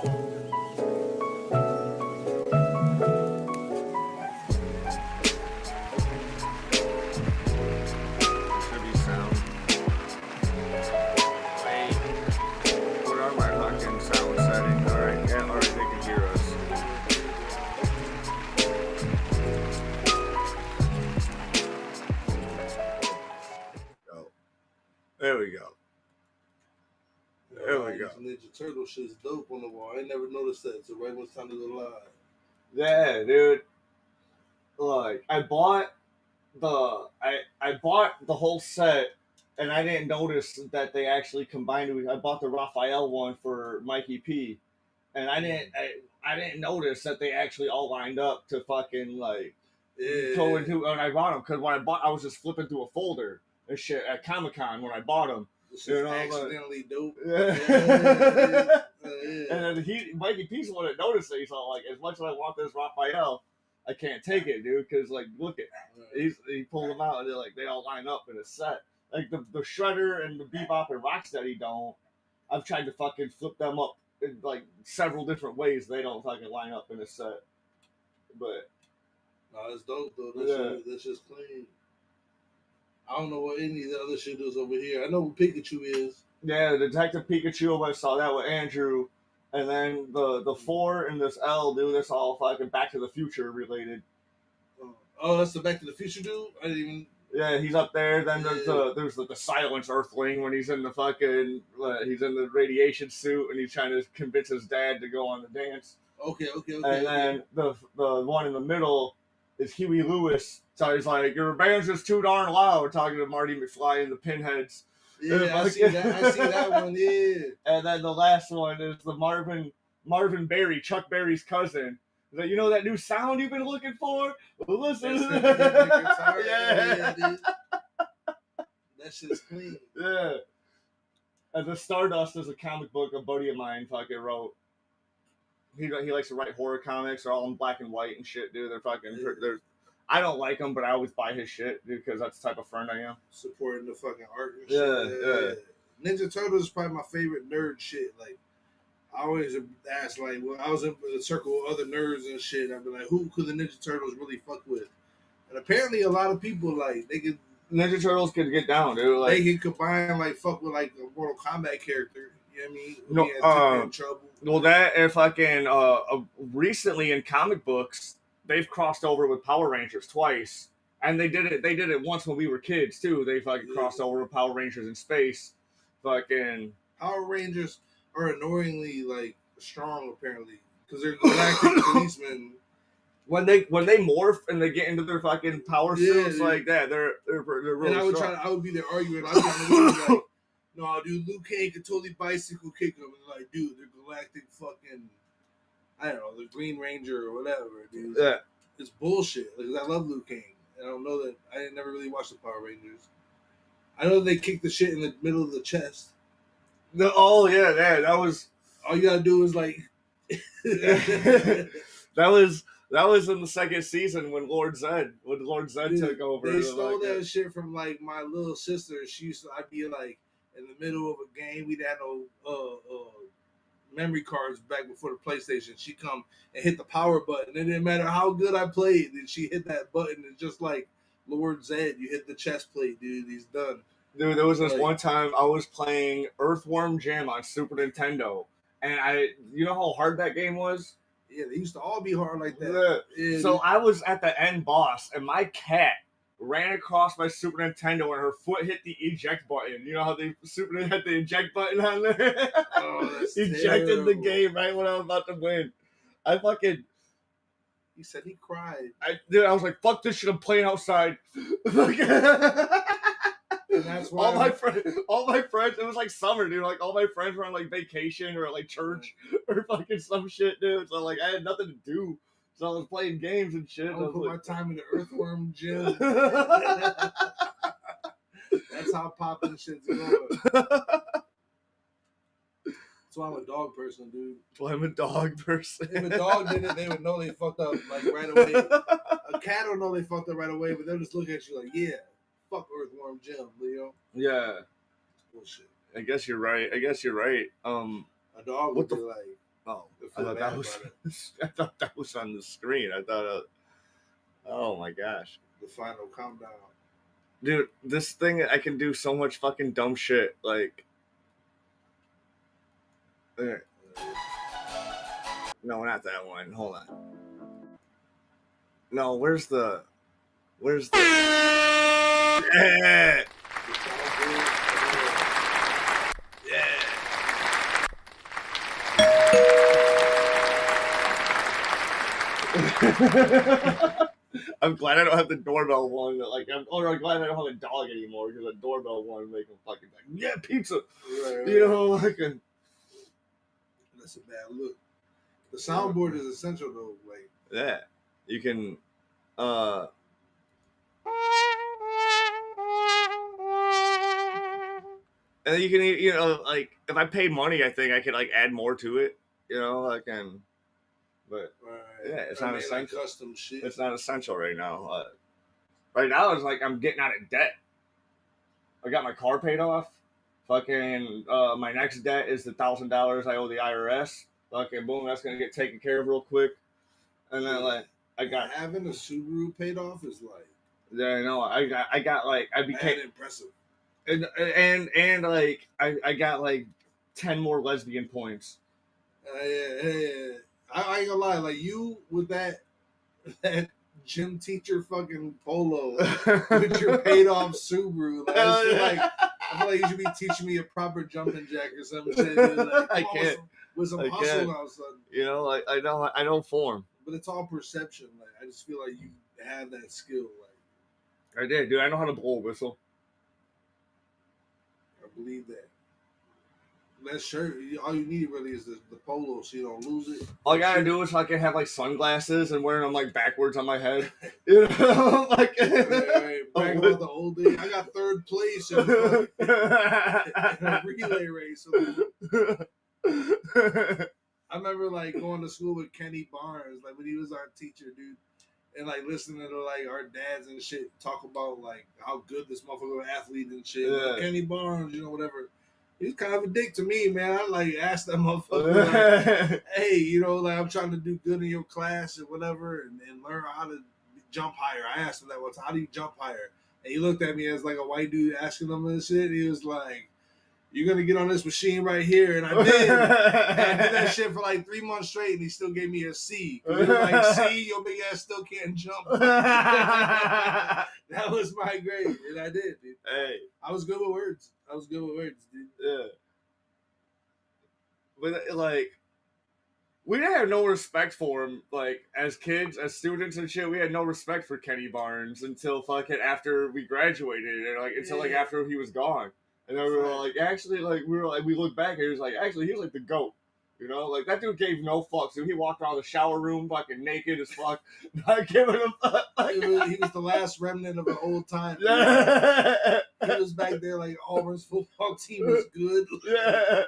There we go. There we go. Ninja Turtle shit's dope on the wall. I ain't never noticed that. So right when it's time to go live. Yeah, dude. Like I bought the whole set, and I didn't notice that they actually combined it. I bought the Raphael one for Mikey P, and I didn't notice that they actually all lined up to fucking like go into. And I bought them because when I was just flipping through a folder and shit at Comic-Con when I bought them. This is accidentally dope. Yeah. And then Mikey P's the one that noticed it. He's all like, as much as I want this Raphael, I can't take it, dude, because like, look at he pulled them out and they all line up in a set. Like the Shredder and the Bebop and Rocksteady don't. I've tried to fucking flip them up in like several different ways. They don't fucking line up in a set. But no, it's dope though. That's just clean. I don't know what any of the other shit is over here. I know what Pikachu is. Yeah, Detective Pikachu. I saw that with Andrew. And then the 4 and this L, dude, that's all fucking Back to the Future related. Oh, that's the Back to the Future dude? I didn't even... Yeah, he's up there. Then there's the Silence Earthling when he's in the fucking... he's in the radiation suit and he's trying to convince his dad to go on the dance. Okay. And then the one in the middle is Huey Lewis. So he's like, your band's just too darn loud, talking to Marty McFly and the Pinheads. Yeah, I see that one, yeah. And then the last one is the Marvin Berry, Chuck Berry's cousin. He's like, you know that new sound you've been looking for? Well, listen. Yeah, dude. That shit's clean. Yeah. And the Stardust is a comic book a buddy of mine fucking wrote. He likes to write horror comics. They're all in black and white and shit, dude. They're fucking... I don't like him, but I always buy his shit, dude, because that's the type of friend I am. Supporting the fucking art and shit. Yeah. Ninja Turtles is probably my favorite nerd shit. Like, I always ask, like, when I was in a circle of other nerds and shit, I'd be like, who could the Ninja Turtles really fuck with? And apparently a lot of people, like, they could... Ninja Turtles could get down, dude. Like, they could combine, like, fuck with, like, a Mortal Kombat character. You know what I mean? In trouble. Well, that and fucking... recently in comic books... They've crossed over with Power Rangers twice, and they did it once when we were kids too. They fucking crossed over with Power Rangers in space. Fucking Power Rangers are annoyingly like strong apparently because they're galactic policemen. When they morph and they get into their fucking power suits like that, they're really strong. I would be there arguing. I'd be on the like, no, dude, Liu Kang could totally bicycle kick them. And like, dude, they're galactic fucking. I don't know, the Green Ranger or whatever, dude. Yeah. It's bullshit. Like, I love Liu Kang. And I don't know that... I never really watched the Power Rangers. I know they kicked the shit in the middle of the chest. That was... All you gotta do is, like... That was in the second season when Lord Zed took over. They stole that shit from, like, my little sister. I'd be, like, in the middle of a game. We'd have no... memory cards back before the PlayStation. She come and hit the power button. It didn't matter how good I played. And she hit that button. It's just like Lord Zed. You hit the chest plate, dude. He's done. Dude, there was this one time I was playing Earthworm Jim on Super Nintendo. And you know how hard that game was? Yeah, they used to all be hard like that. Yeah, so I was at the end boss and my cat ran across my Super Nintendo and her foot hit the eject button. You know how the Super Nintendo had the eject button on there? Oh, that's ejected terrible. The game right when I was about to win. He said he cried. I was like, fuck this shit, I'm playing outside. And that's why all my friends, it was like summer, dude. Like all my friends were on like vacation or like church or fucking some shit, dude. So like I had nothing to do. So I was playing games and shit. I would put my time in the Earthworm Gym. That's how popping shit's going. That's why I'm a dog person, dude. That's why I'm a dog person. If a dog did it, they would know they fucked up like right away. A cat will know they fucked up right away, but they'll just look at you like, yeah, fuck Earthworm Jim, Leo. Yeah. Bullshit. I guess you're right. A dog would be like, oh, feel thought bad that was. about it. I thought that was on the screen. I thought. Oh my gosh, The final countdown. dude, this thing I can do so much fucking dumb shit. Like, no, not that one. Hold on. No, where's the? Yeah. I'm glad I don't have the doorbell one. Like, I'm glad I don't have a dog anymore because the doorbell one make him fucking like, yeah, pizza. Right. You know, like, that's a bad look. The soundboard is essential though. Like, yeah, you can. And you can, like, if I paid money, I think I could like add more to it. You know, like, but yeah, it's not essential. Like custom shit. It's not essential right now. Right now, it's like I'm getting out of debt. I got my car paid off. Fucking, my next debt is the $1,000 I owe the IRS. Fucking, boom, that's gonna get taken care of real quick. And then, like, I got having a Subaru paid off is like. Yeah, no, I got like I became impressive. And like I got like 10 more lesbian points. Yeah. I ain't gonna lie, like you with that gym teacher fucking polo with your paid off Subaru. Like, I feel like you should be teaching me a proper jumping jack or some shit. Like, I can't with some hustle all of a sudden. You know, like I don't form. But it's all perception. Like I just feel like you have that skill. Like I did, dude. I know how to blow a whistle. I believe that. That shirt, all you need really is the polo so you don't lose it. All I gotta do is like I have like sunglasses and wearing them like backwards on my head. You know, like right. Back about the old days. I got third place in a relay race. I remember like going to school with Kenny Barnes, like when he was our teacher, dude, and like listening to like our dads and shit talk about like how good this motherfucker athlete and shit. Yeah. Like, Kenny Barnes, you know, whatever. He's kind of a dick to me, man. I like asked that motherfucker, like, hey, you know, like I'm trying to do good in your class or whatever, and learn how to jump higher. I asked him that once, how do you jump higher? And he looked at me as like a white dude asking him this shit. He was like, you're gonna get on this machine right here, and I did. And I did that shit for like 3 months straight, and he still gave me a C. He was like, "See, your big ass still can't jump." That was my grade, and I did, dude. Hey, I was good with words. Dude. Yeah, but like, we didn't have no respect for him. Like as kids, as students and shit, we had no respect for Kenny Barnes until fucking after we graduated, and like until like after he was gone. And then we were like, actually, like we look back and he was like, actually, he was like the GOAT. You know, like that dude gave no fucks. Dude, he walked around the shower room fucking naked as fuck, not giving a fuck. He was the last remnant of an old time. Yeah. He was back there like Auburn's football team was good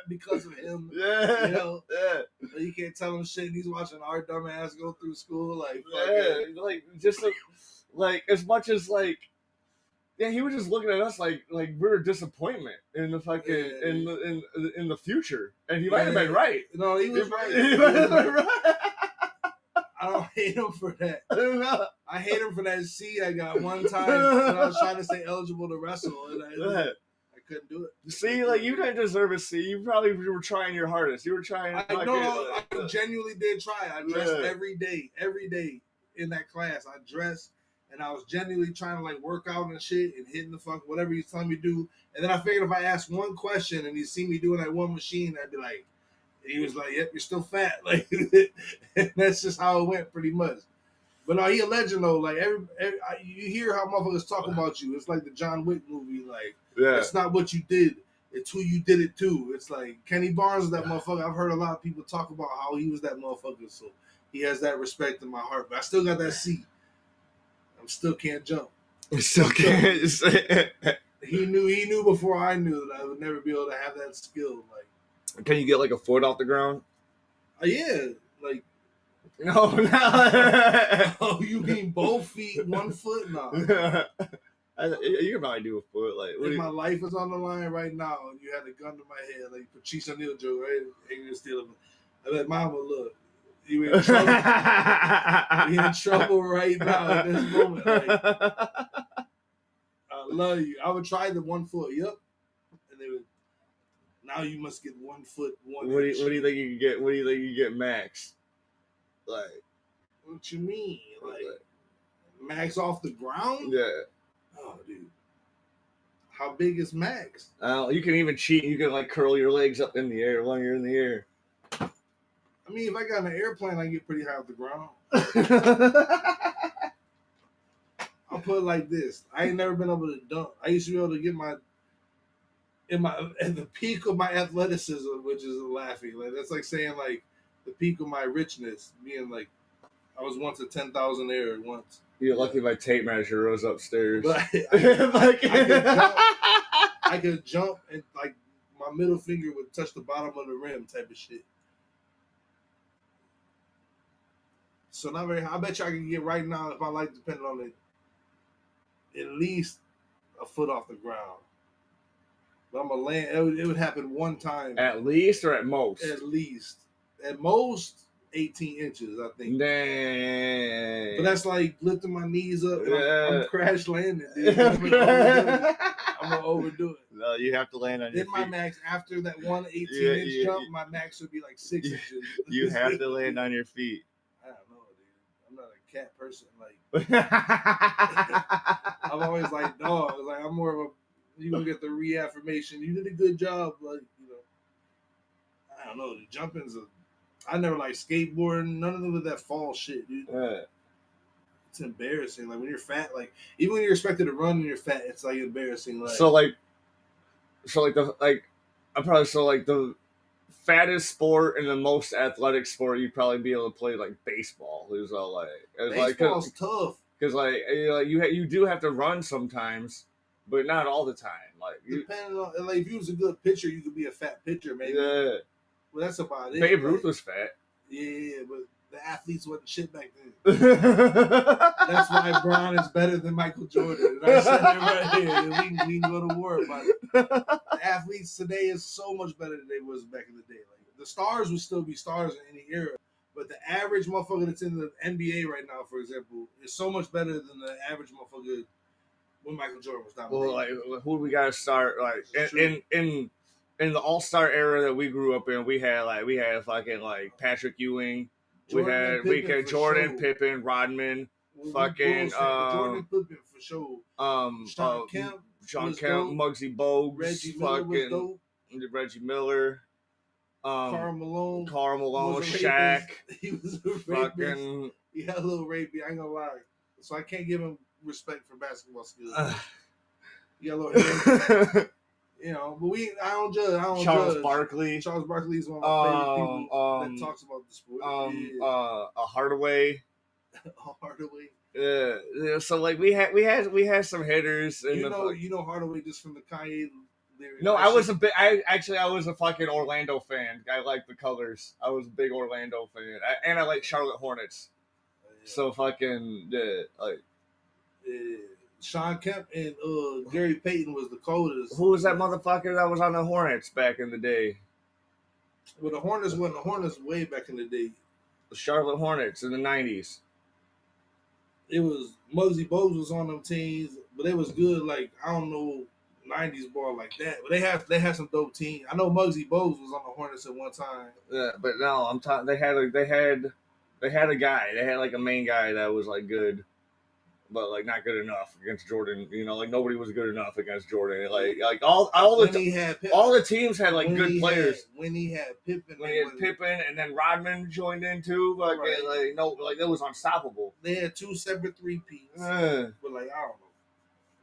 because of him. Yeah. You know? Yeah. Like, you can't tell him shit and he's watching our dumb ass go through school. Like, like just like as much as like. Yeah, he was just looking at us like we're a disappointment in the fucking in the future, and he might have been right. No, he was right. He might have been right. I don't hate him for that. I hate him for that C I got one time when I was trying to stay eligible to wrestle, and I couldn't do it. See, like you didn't deserve a C. You probably were trying your hardest. You were trying. I genuinely did try. I dressed every day in that class. I dressed. And I was genuinely trying to like work out and shit and hitting the fuck whatever he's telling me to do. And then I figured if I asked one question and he see me doing that one machine, I'd be like, he was like, "Yep, you're still fat." Like, and that's just how it went, pretty much. But no, he a legend though. Like you hear how motherfuckers talk about you. It's like the John Wick movie. Like, it's not what you did; it's who you did it to. It's like Kenny Barnes is that motherfucker. I've heard a lot of people talk about how he was that motherfucker. So he has that respect in my heart. But I still got that C. Still can't jump. Still can't. He knew before I knew that I would never be able to have that skill. Like, can you get like a foot off the ground? Yeah, like. No. Oh, you mean both feet, 1 foot? No. You can probably do a foot. Like, if my life is on the line right now, and you had a gun to my head, like Patrice O'Neal joke, right? Ain't gonna steal it. I bet Mama, look, you in trouble. You in trouble right now in this moment. Like, I love you. I would try the 1 foot. Yep. And they would. Now you must get 1 foot, 1 inch. What do you think you can get? What do you think you get max? Like, what you mean? Like max off the ground? Yeah. Oh, dude. How big is max? You can even cheat. You can like curl your legs up in the air while you're in the air. I mean, if I got an airplane, I get pretty high off the ground. I'll put it like this. I ain't never been able to dunk. I used to be able to get at the peak of my athleticism, which is laughing. Like that's like saying like the peak of my richness, being like I was once a 10,000 air once. You're lucky my tape measure was upstairs. But I could jump and like my middle finger would touch the bottom of the rim type of shit. So not very high. I bet you I can get right now if I like depending on it at least a foot off the ground. But I'm gonna land. It would happen one time. At least or at most? At least. At most 18 inches, I think. Dang. But that's like lifting my knees up and I'm crash landing, dude. I'm gonna overdo it. No, you have to land on your feet. feet. Then my max, after that 18-inch jump, my max would be like 6 inches. You have to land on your feet. I don't know, dude. I'm not a cat person. Like I'm always like dogs. Like I'm more of a you gonna get the reaffirmation. You did a good job, like I don't know. The jumping's I never like skateboarding. None of them with that fall shit, dude. It's embarrassing. Like when you're fat, like even when you're expected to run and you're fat, it's like embarrassing. Like the fattest sport and the most athletic sport you'd probably be able to play like baseball. It was all like baseball's tough because you do have to run sometimes, but not all the time. Like depending on like if you was a good pitcher, you could be a fat pitcher maybe. Yeah. Well, that's about it. Babe Ruth was fat. Yeah, but the athletes wasn't shit back then. That's why Bron is better than Michael Jordan. And I said it right here. We can go to war about it. The athletes today is so much better than they was back in the day. Like the stars would still be stars in any era, but the average motherfucker that's in the NBA right now, for example, is so much better than the average motherfucker when Michael Jordan was not. Well, like who do we got to start? Like in the All-Star era that we grew up in, we had fucking like Patrick Ewing, Jordan Pippen, Rodman, fucking Jordan Pippen for sure. Sean Kemp, Muggsy Bogues, Reggie Miller, Karl Malone, Shaq. He was a fucking. He had a little rapey. I ain't gonna lie. So I can't give him respect for basketball skills. He got a little hair. But I don't judge. Charles Barkley. Charles Barkley is one of my favorite people that talks about the sport. A Hardaway. Hardaway. Yeah. So like we had some hitters. You know Hardaway just from the Kanye lyrics. No, I was a fucking Orlando fan. I like the colors. I was a big Orlando fan, and I like Charlotte Hornets. Yeah. So fucking like. Yeah. Sean Kemp and Gary Payton was the coldest. Who was that motherfucker that was on the Hornets back in the day? Well, the Hornets wasn't the Hornets way back in the day. The Charlotte Hornets in the 90s. It was Muggsy Bogues was on them teams, but they was good. Like I don't know 90s ball like that, but they had some dope teams. I know Muggsy Bogues was on the Hornets at one time. Yeah, but no, I'm talking. They had a guy. They had like a main guy that was like good. But like not good enough against Jordan, like nobody was good enough against Jordan. Like all the teams had like good players. When he had Pippen, and then Rodman joined in too. Like it was unstoppable. They had 2 separate three-peats. But like I don't know.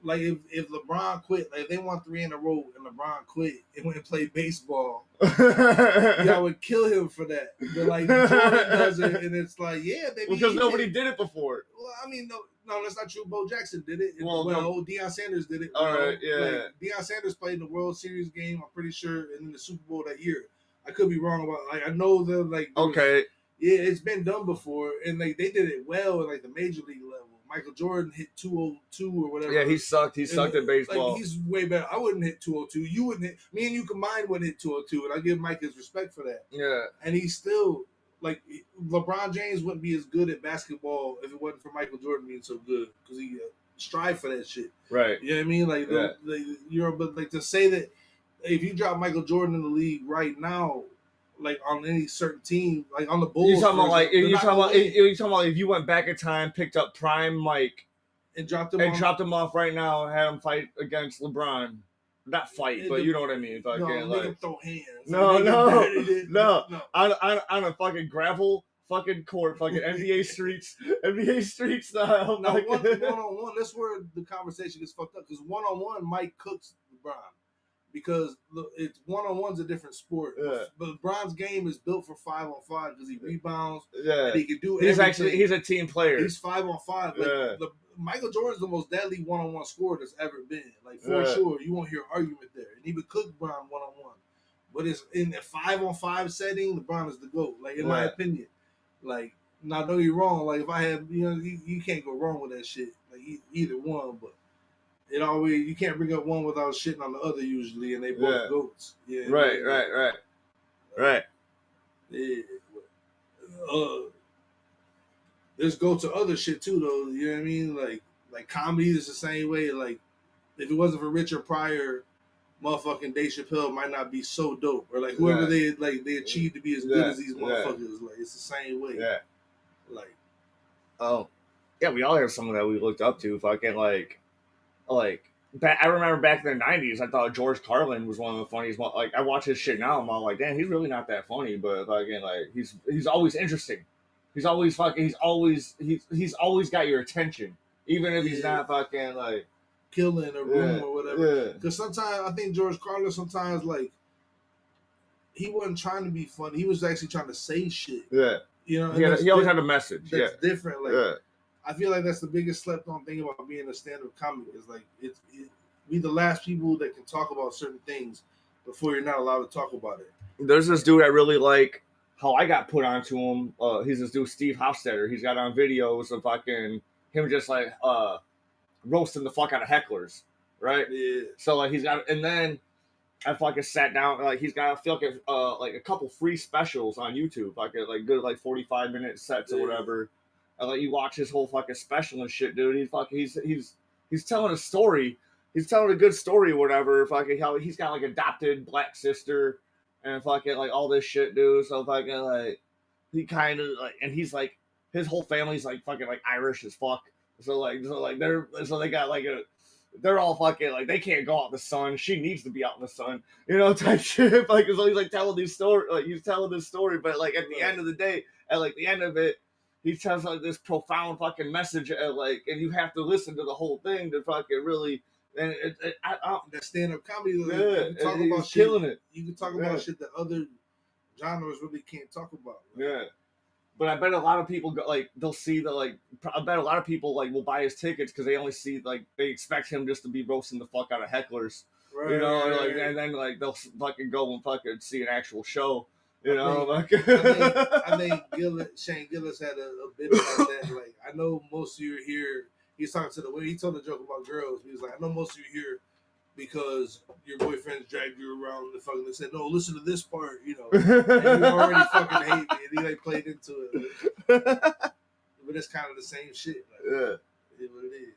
Like if LeBron quit, like if they won 3 in a row and LeBron quit and went and played baseball, y'all would kill him for that. But like Jordan does it, and it's like, yeah, baby. Because nobody did it before. Well, I mean, no, that's not true. Bo Jackson did it. Well, Deion Sanders did it. All right, yeah. Like, Deion Sanders played in the World Series game, I'm pretty sure, and in the Super Bowl that year. I could be wrong about. Like I know that. Like okay. Yeah, it's been done before, and like they did it well at like the major league level. Michael Jordan hit 202 or whatever. Yeah, he sucked. He sucked at baseball. Like, he's way better. I wouldn't hit 202. You wouldn't hit. Me and you combined wouldn't hit 202, and I give Mike his respect for that. Yeah. And he's still like LeBron James wouldn't be as good at basketball if it wasn't for Michael Jordan being so good because he strive for that shit. Right. You know what I mean? Like, but like to say that if you drop Michael Jordan in the league right now, like on any certain team, like on the Bulls, you're talking about if you went back in time, picked up prime Mike, and dropped him off right now, and had him fight against LeBron. Not fight, but you know what I mean. No, like, make him throw hands. No. On a fucking gravel fucking court, fucking NBA street style. No, one-on-one. That's where the conversation gets fucked up because one-on-one, Mike cooks LeBron. Because it's one-on-one's a different sport. Yeah. But LeBron's game is built for 5-on-5 because he rebounds. Yeah. And he can do everything. He's a team player. He's 5-on-5. Like, Michael Jordan's the most deadly one-on-one scorer that's ever been. Like, for sure. You won't hear argument there. And he would cook LeBron one-on-one. But it's in the 5-on-5 setting, LeBron is the GOAT. Like, in my opinion. Like, now don't get me wrong. Like, if I have, you can't go wrong with that shit. Like, either one, but it always, you can't bring up one without shitting on the other usually, and they both GOATs. Yeah. Right. Yeah. There's GOAT to other shit too, though. You know what I mean? Like comedy is the same way. Like, if it wasn't for Richard Pryor, motherfucking Dave Chappelle might not be so dope, or like whoever they achieved to be as good as these motherfuckers. Like, it's the same way. Yeah. Like, oh, yeah, we all have someone that we looked up to. Fucking like. I remember back in the 90s, I thought George Carlin was one of the funniest. Like, I watch his shit now, I'm all like, damn, he's really not that funny, but fucking like he's always interesting. He's always got your attention, even if he's not fucking like killing a room or whatever. Because sometimes I think George Carlin like he wasn't trying to be funny. He was actually trying to say shit. Yeah. You know, he always had a message. That's different. Like, I feel like that's the biggest slept-on thing about being a stand-up comic is like we the last people that can talk about certain things before you're not allowed to talk about it. There's this dude I really like. How I got put onto him. He's this dude Steve Hofstetter. He's got on videos of fucking him just like roasting the fuck out of hecklers, right? Yeah. So like he's got, and then I fucking sat down. Like he's got, I feel like a couple free specials on YouTube, like good 45-minute sets or whatever. And like you watch his whole fucking special and shit, dude. He's telling a story. He's telling a good story or whatever. Fucking how he's got like adopted black sister and fucking like all this shit, dude. So fucking like he kind of like, and he's like his whole family's like fucking like Irish as fuck. So they got like they're all fucking like they can't go out in the sun. She needs to be out in the sun, type shit. Like so he's like telling these story, like he's telling this story, but like at the end of the day, at like the end of it. He tells like this profound fucking message, and you have to listen to the whole thing to fucking really. And that stand-up comedy, you can talk about shit, killing it. You can talk about shit that other genres really can't talk about. Yeah, but I bet a lot of people they'll see the I bet a lot of people will buy his tickets because they only see they expect him just to be roasting the fuck out of hecklers, right, and then they'll fucking go and fucking see an actual show. I think Shane Gillis had a bit about that. Like, I know most of you are here. He's talking to the way he told a joke about girls. He was like, I know most of you are here because your boyfriends dragged you around the fucking. They said, no, listen to this part, and you already fucking hate me, and he played into it. But it's kind of the same shit. It is what it is.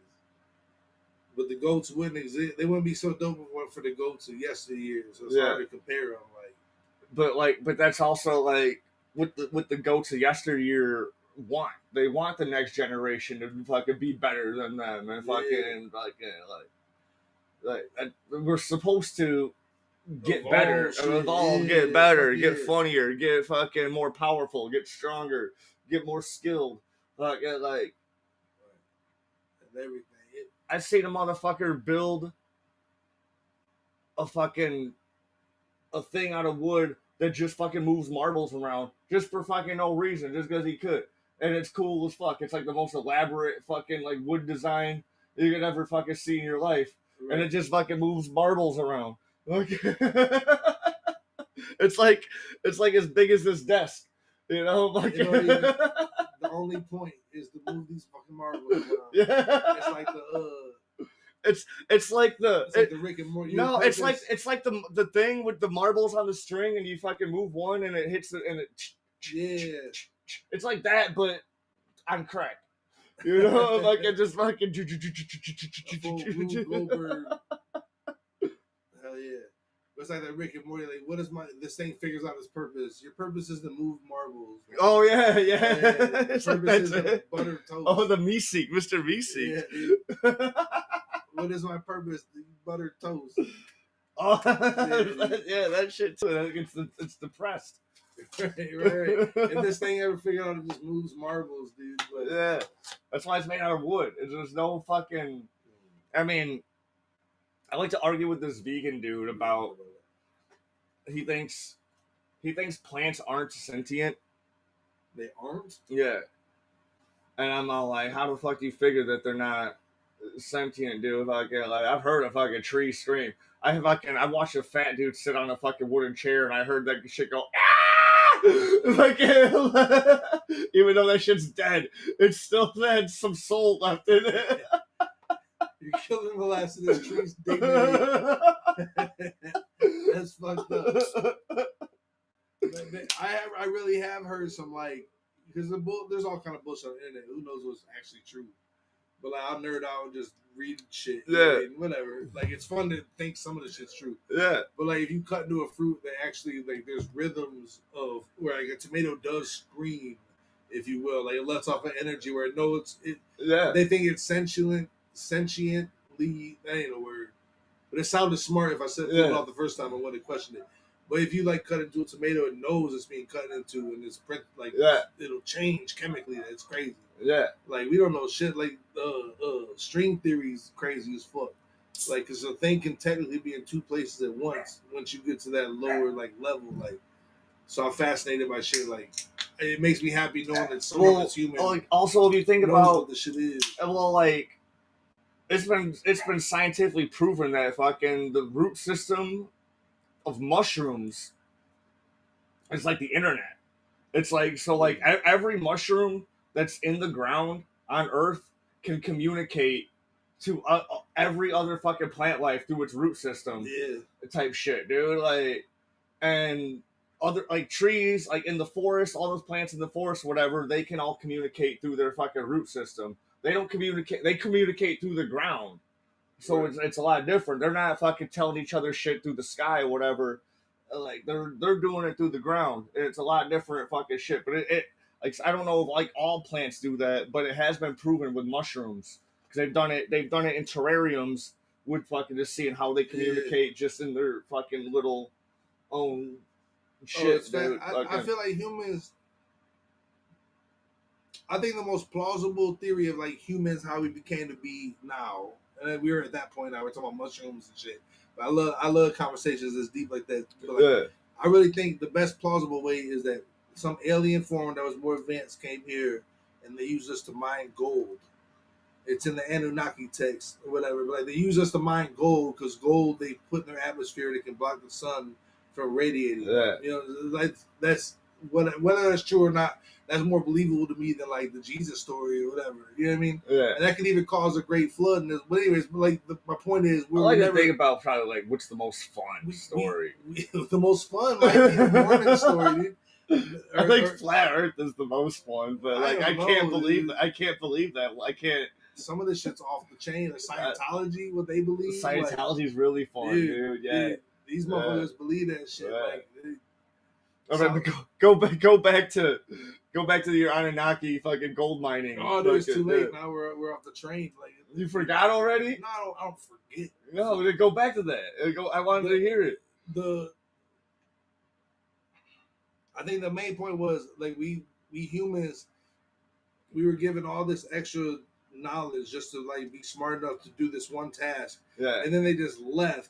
But the GOATs wouldn't exist. They wouldn't be so dope if it weren't for the GOATs of yesteryear. So it's hard to compare them. But that's also with the GOATs of yesteryear they want the next generation to fucking be better than them and fucking we're supposed to get better, evolve, get better, get funnier, get fucking more powerful, get stronger, get more skilled, and everything. I've seen a motherfucker build a thing out of wood that just fucking moves marbles around just for fucking no reason, just because he could. And it's cool as fuck. It's like the most elaborate fucking wood design you could ever fucking see in your life. Right. And it just fucking moves marbles around. It's like as big as this desk. The the only point is to move these fucking marbles around. Yeah. It's like the It's like the Rick and Morty. no, it's like the thing with the marbles on the string, and you fucking move one, and it hits it, and it. Yeah. It's like that, but on crack. You know, like it just fucking. Full Rube Goldberg. Hell yeah. It's like that Rick and Morty. Like, what is this thing figures out is purpose? Your purpose is to move marbles. Right? Oh yeah. The purpose is to butter toast. Oh, the Meeseek, Mr. Meeseek. Yeah, what is my purpose? To butter toast. Oh, yeah, that shit too. It's depressed. Right. If this thing ever figured out it just moves marbles, dude. But yeah, that's why it's made out of wood. There's no fucking. I mean, I like to argue with this vegan dude about. He thinks plants aren't sentient. They aren't? Yeah. And I'm all like, how the fuck do you figure that they're not sentient, dude? Like I've heard a fucking tree scream. I watched a fat dude sit on a fucking wooden chair, and I heard that shit go. Like, even though that shit's dead, it still had some soul left in it. You're killing the last of this tree's dignity. That's fucked up. I really have heard some, like, because there's all kind of bullshit on the internet. Who knows what's actually true? But like, I'll nerd out and just read shit. Yeah. And whatever. Like, it's fun to think some of the shit's true. Yeah. But like, if you cut into a fruit that actually, like, there's rhythms of where like a tomato does scream, if you will. Like, it lets off an energy where it knows it. Yeah. They think it's sentiently. That ain't a word. But it sounded smart if I said it out the first time. I wouldn't question it. But if you like cut into a tomato, it knows it's being cut into, and it's it'll change chemically. It's crazy. Yeah. Like, we don't know shit. Like, string theory is crazy as fuck. Like, because a thing can technically be in two places at once you get to that lower like level. Like, so I'm fascinated by shit. Like, it makes me happy knowing that someone that's human. Like, also, if you think knows about what the shit is. Well, like, it's been scientifically proven that fucking the root system of mushrooms is like the internet. It's like, so like every mushroom that's in the ground on Earth can communicate to every other fucking plant life through its root system. Yeah. Type shit, dude. Like, and other like trees, like in the forest, all those plants in the forest, whatever, they can all communicate through their fucking root system. They don't communicate. They communicate through the ground. So right. it's a lot different. They're not fucking telling each other shit through the sky or whatever. Like, they're doing it through the ground. It's a lot different fucking shit. But it like, I don't know if like all plants do that, but it has been proven with mushrooms because they've done it in terrariums with fucking just seeing how they communicate just in their fucking little own shit. Dude. I feel like humans. I think the most plausible theory of like humans, how we became to be now, and we're at that point now. We're talking about mushrooms and shit. But I love conversations as deep like that. But like, I really think the best plausible way is that some alien form that was more advanced came here, and they used us to mine gold. It's in the Anunnaki text or whatever. But like, they use us to mine gold because gold they put in their atmosphere that can block the sun from radiating. Yeah. You know, like that's whether that's true or not. That's more believable to me than like the Jesus story or whatever. You know what I mean? Yeah. And that could even cause a great flood. But anyways, like my point is, I like to think about probably like what's the most fun story. The most fun might be the Mormon story, dude. I think Flat Earth is the most fun, but like I can't believe that. I can't believe that. I can't. Some of this shit's off the chain. Or Scientology, what they believe. Scientology is really fun, dude. Yeah. Dude, these motherfuckers believe that shit. Like, go back to your Anunnaki fucking gold mining. Oh, no, it's too late. Now we're off the train. Like, you forgot already? No, I don't forget. No, go back to that. I wanted to hear it. I think the main point was like we humans, we were given all this extra knowledge just to like be smart enough to do this one task. Yeah. And then they just left.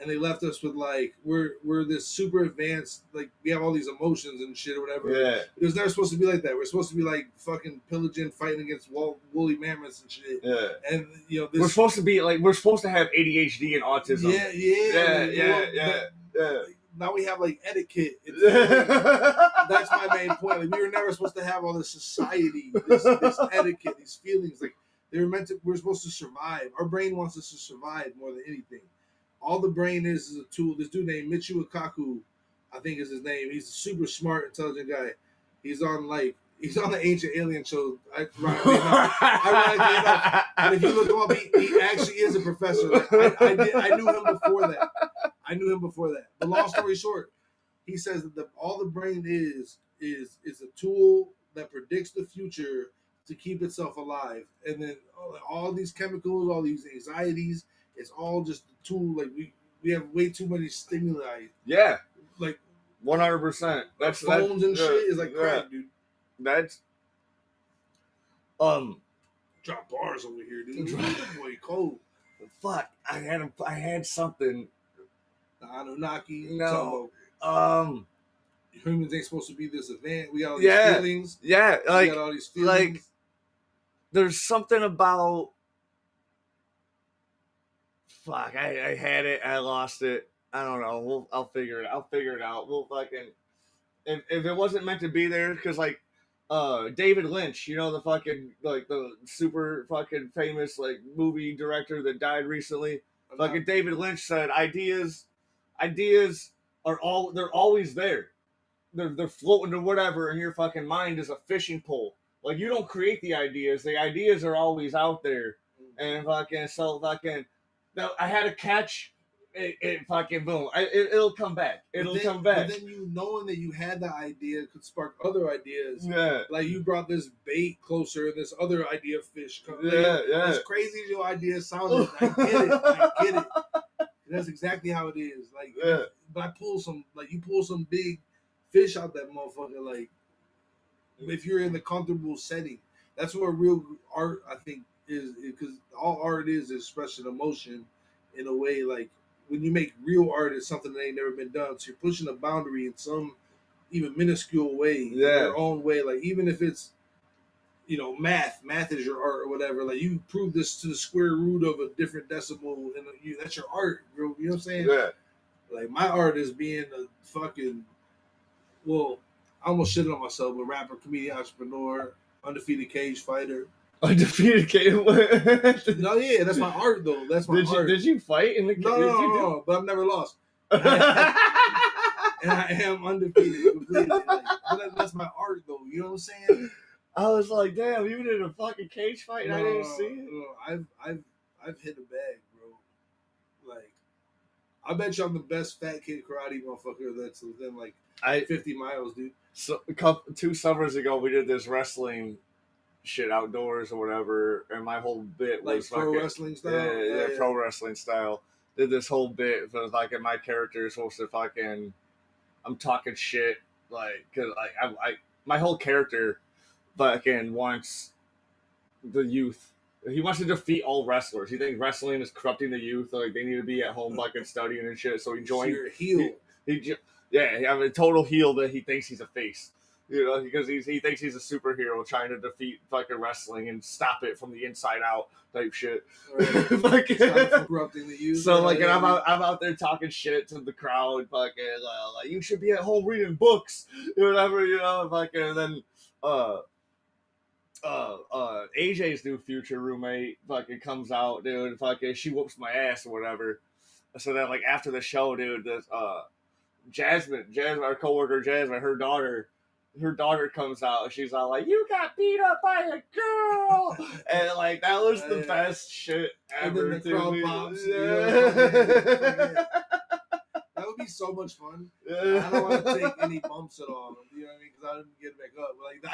And they left us with like we're this super advanced, like we have all these emotions and shit or whatever. Yeah. It was never supposed to be like that. We're supposed to be like fucking pillaging, fighting against woolly mammoths and shit. Yeah. And you know, we're supposed to have ADHD and autism. Yeah. now we have like etiquette. That's my main point. Like, we were never supposed to have all this society, this etiquette, these feelings. Like, we're supposed to survive. Our brain wants us to survive more than anything. All the brain is a tool. This dude named Michio Kaku, I think is his name. He's a super smart, intelligent guy. He's on the Ancient Alien show. Ironically enough. And if you look him up, he actually is a professor. I knew him before that. But long story short, he says that all the brain is a tool that predicts the future to keep itself alive. And then all these chemicals, all these anxieties, it's all just a tool. Like, we have way too many stimuli. Yeah. Like 100%. That's phones and shit is like crack, dude. That's drop bars over here, dude. Boy, cold. Fuck. I had something. The Anunnaki. No. Humans ain't supposed to be this event. We got all these feelings. Yeah, we got all these feelings. Like, there's something about. Fuck. I had it. I lost it. I don't know. I'll figure it out. We'll fucking. If it wasn't meant to be there, because like. David Lynch, you know, the fucking, like, the super fucking famous, like, movie director that died recently. Fucking David Lynch said ideas are they're always there. They're floating or whatever, and your fucking mind is a fishing pole. Like, you don't create the ideas are always out there. And fucking, so fucking, I had to catch. It fucking boom. It'll come back. Come back. But then you knowing that you had the idea could spark other ideas. Yeah. Like, you brought this bait closer, and this other idea of fish. Yeah. As crazy as your idea sounded, I get it. That's exactly how it is. Like, but you pull some big fish out that motherfucker. Like, if you're in the comfortable setting, that's what real art, I think, is, because all art is expressing emotion in a way. Like, when you make real art, it's something that ain't never been done. So you're pushing a boundary in some even minuscule way, in your own way. Like, even if it's, math is your art or whatever. Like, you prove this to the square root of a different decimal, and that's your art, bro. You know what I'm saying? Yeah. Like, my art is being a fucking, I almost shit on myself, but rapper, comedian, entrepreneur, undefeated cage fighter. Undefeated cage. No, yeah, that's my art though. That's my art. Did you fight in the cage? No, but I've never lost. And I am undefeated completely. Like, that's my art though. You know what I'm saying? I was like, damn, you did a fucking cage fight and I didn't see it. No, I've hit a bag, bro. Like, I bet you I'm the best fat kid karate motherfucker that's within like 50 miles, dude. So 2 summers ago, we did this wrestling shit outdoors or whatever, and my whole bit was like pro wrestling style. Yeah, pro wrestling style. Did this whole bit for like, my character is supposed to fucking, I'm talking shit, like, cause my whole character fucking wants the youth. He wants to defeat all wrestlers. He thinks wrestling is corrupting the youth. Like, they need to be at home fucking studying and shit. So he joined. You're a heel. I'm a total heel that he thinks he's a face. Because he thinks he's a superhero trying to defeat fucking wrestling and stop it from the inside out type shit. Right. Stop corrupting the youth. So like, and I'm out there talking shit to the crowd, fucking like, you should be at home reading books, whatever, fucking. And then AJ's new future roommate fucking comes out, dude. Fucking, she whoops my ass or whatever. So then, like, after the show, dude, this Jasmine, our coworker Jasmine, her daughter comes out and she's all like, you got beat up by a girl, and like, that was the best shit ever. And then the crowd pops. That would be so much fun. I don't want to take any bumps at all. You know what I mean? Because I didn't get back up. But like, the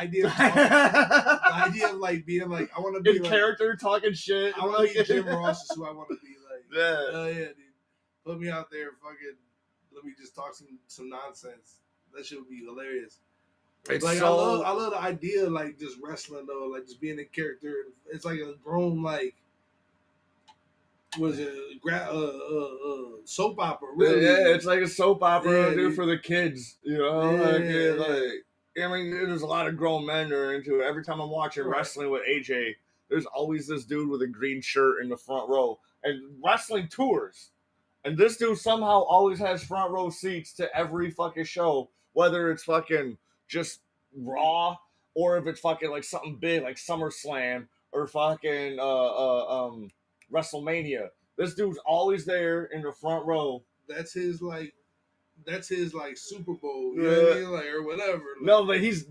idea of like being like, I want to be in like, character talking shit. I want to be Jim Ross is who I want to be. Like, yeah, dude. Put me out there, fucking. Let me just talk some nonsense. That shit would be hilarious. It's like, so, I love the idea of like just wrestling though, like just being a character. It's like a grown, like, was it soap opera? Really? Yeah, it's like a soap opera, dude, for the kids. I mean, there's a lot of grown men that are into it. Every time I'm watching wrestling with AJ, there's always this dude with a green shirt in the front row, and wrestling tours. And this dude somehow always has front row seats to every fucking show, whether it's fucking just Raw or if it's fucking like something big like SummerSlam or fucking WrestleMania. This dude's always there in the front row. That's his Super Bowl, you know what I mean? Like, or whatever. Like, no, but he's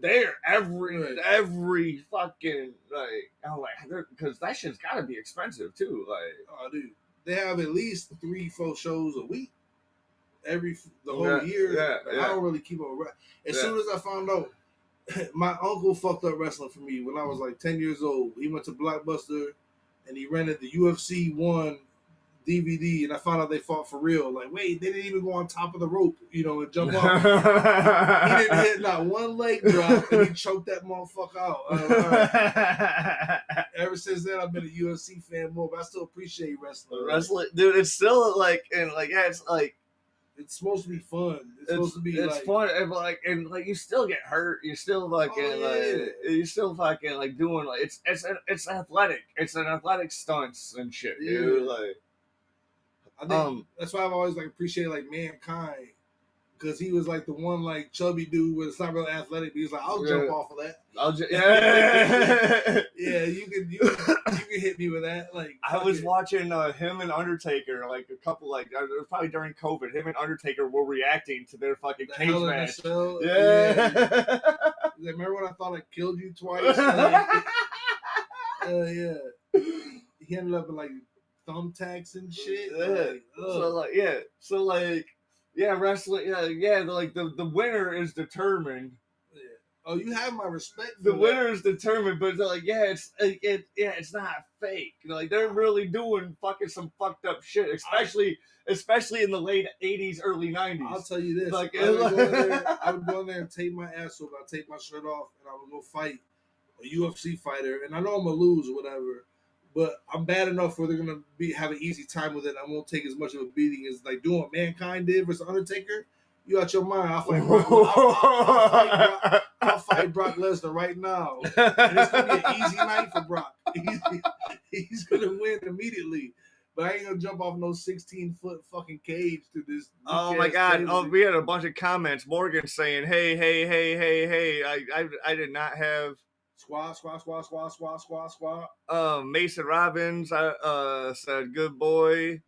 there every fucking like. I'm like, because that shit's gotta be expensive too. Like, oh, dude, they have at least 3-4 shows a week, the whole year. Yeah, I don't really keep up. As soon as I found out, my uncle fucked up wrestling for me when I was like 10 years old. He went to Blockbuster and he rented the UFC 1 DVD, and I found out they fought for real. Like, wait, they didn't even go on top of the rope, and jump off. He didn't hit not one leg drop, and he choked that motherfucker out. Ever since then, I've been a UFC fan more, but I still appreciate wrestling. Wrestling, dude, it's still like, and like, yeah, it's like, it's supposed to be fun. It's supposed to be it's fun, and like you still get hurt. You still fucking like you still fucking like doing like it's athletic. It's an athletic stunts and shit, dude. Like, I think that's why I've always like appreciated like Mankind, because he was like the one like chubby dude, but it's not really athletic. But he's like, I'll jump off of that. Yeah, you can hit me with that. Like, I was watching him and Undertaker like a couple like it was probably during COVID. Him and Undertaker were reacting to their fucking cage match. Yeah. Remember when I thought I killed you twice? Yeah. He ended up in like thumbtacks and shit. Wrestling. Like the winner is determined. Oh, you have my respect. The winner is determined, but like, it's not fake. Like, they're really doing fucking some fucked up shit, especially in the late '80s, early '90s. I'll tell you this: like, I would go in there and take my ass off. I'd take my shirt off, and I would go fight a UFC fighter. And I know I'm gonna lose or whatever, but I'm bad enough where they're gonna have an easy time with it. I won't take as much of a beating as like doing what Mankind did versus Undertaker. You out your mind? I'll fight Brock. I'll fight Brock Lesnar right now, and it's gonna be an easy night for Brock. He's gonna win immediately. But I ain't gonna jump off no 16-foot fucking cage to this. Oh my god! Oh, we had a bunch of comments. Morgan saying, "Hey! I did not have squaw. Mason Robbins said, "Good boy."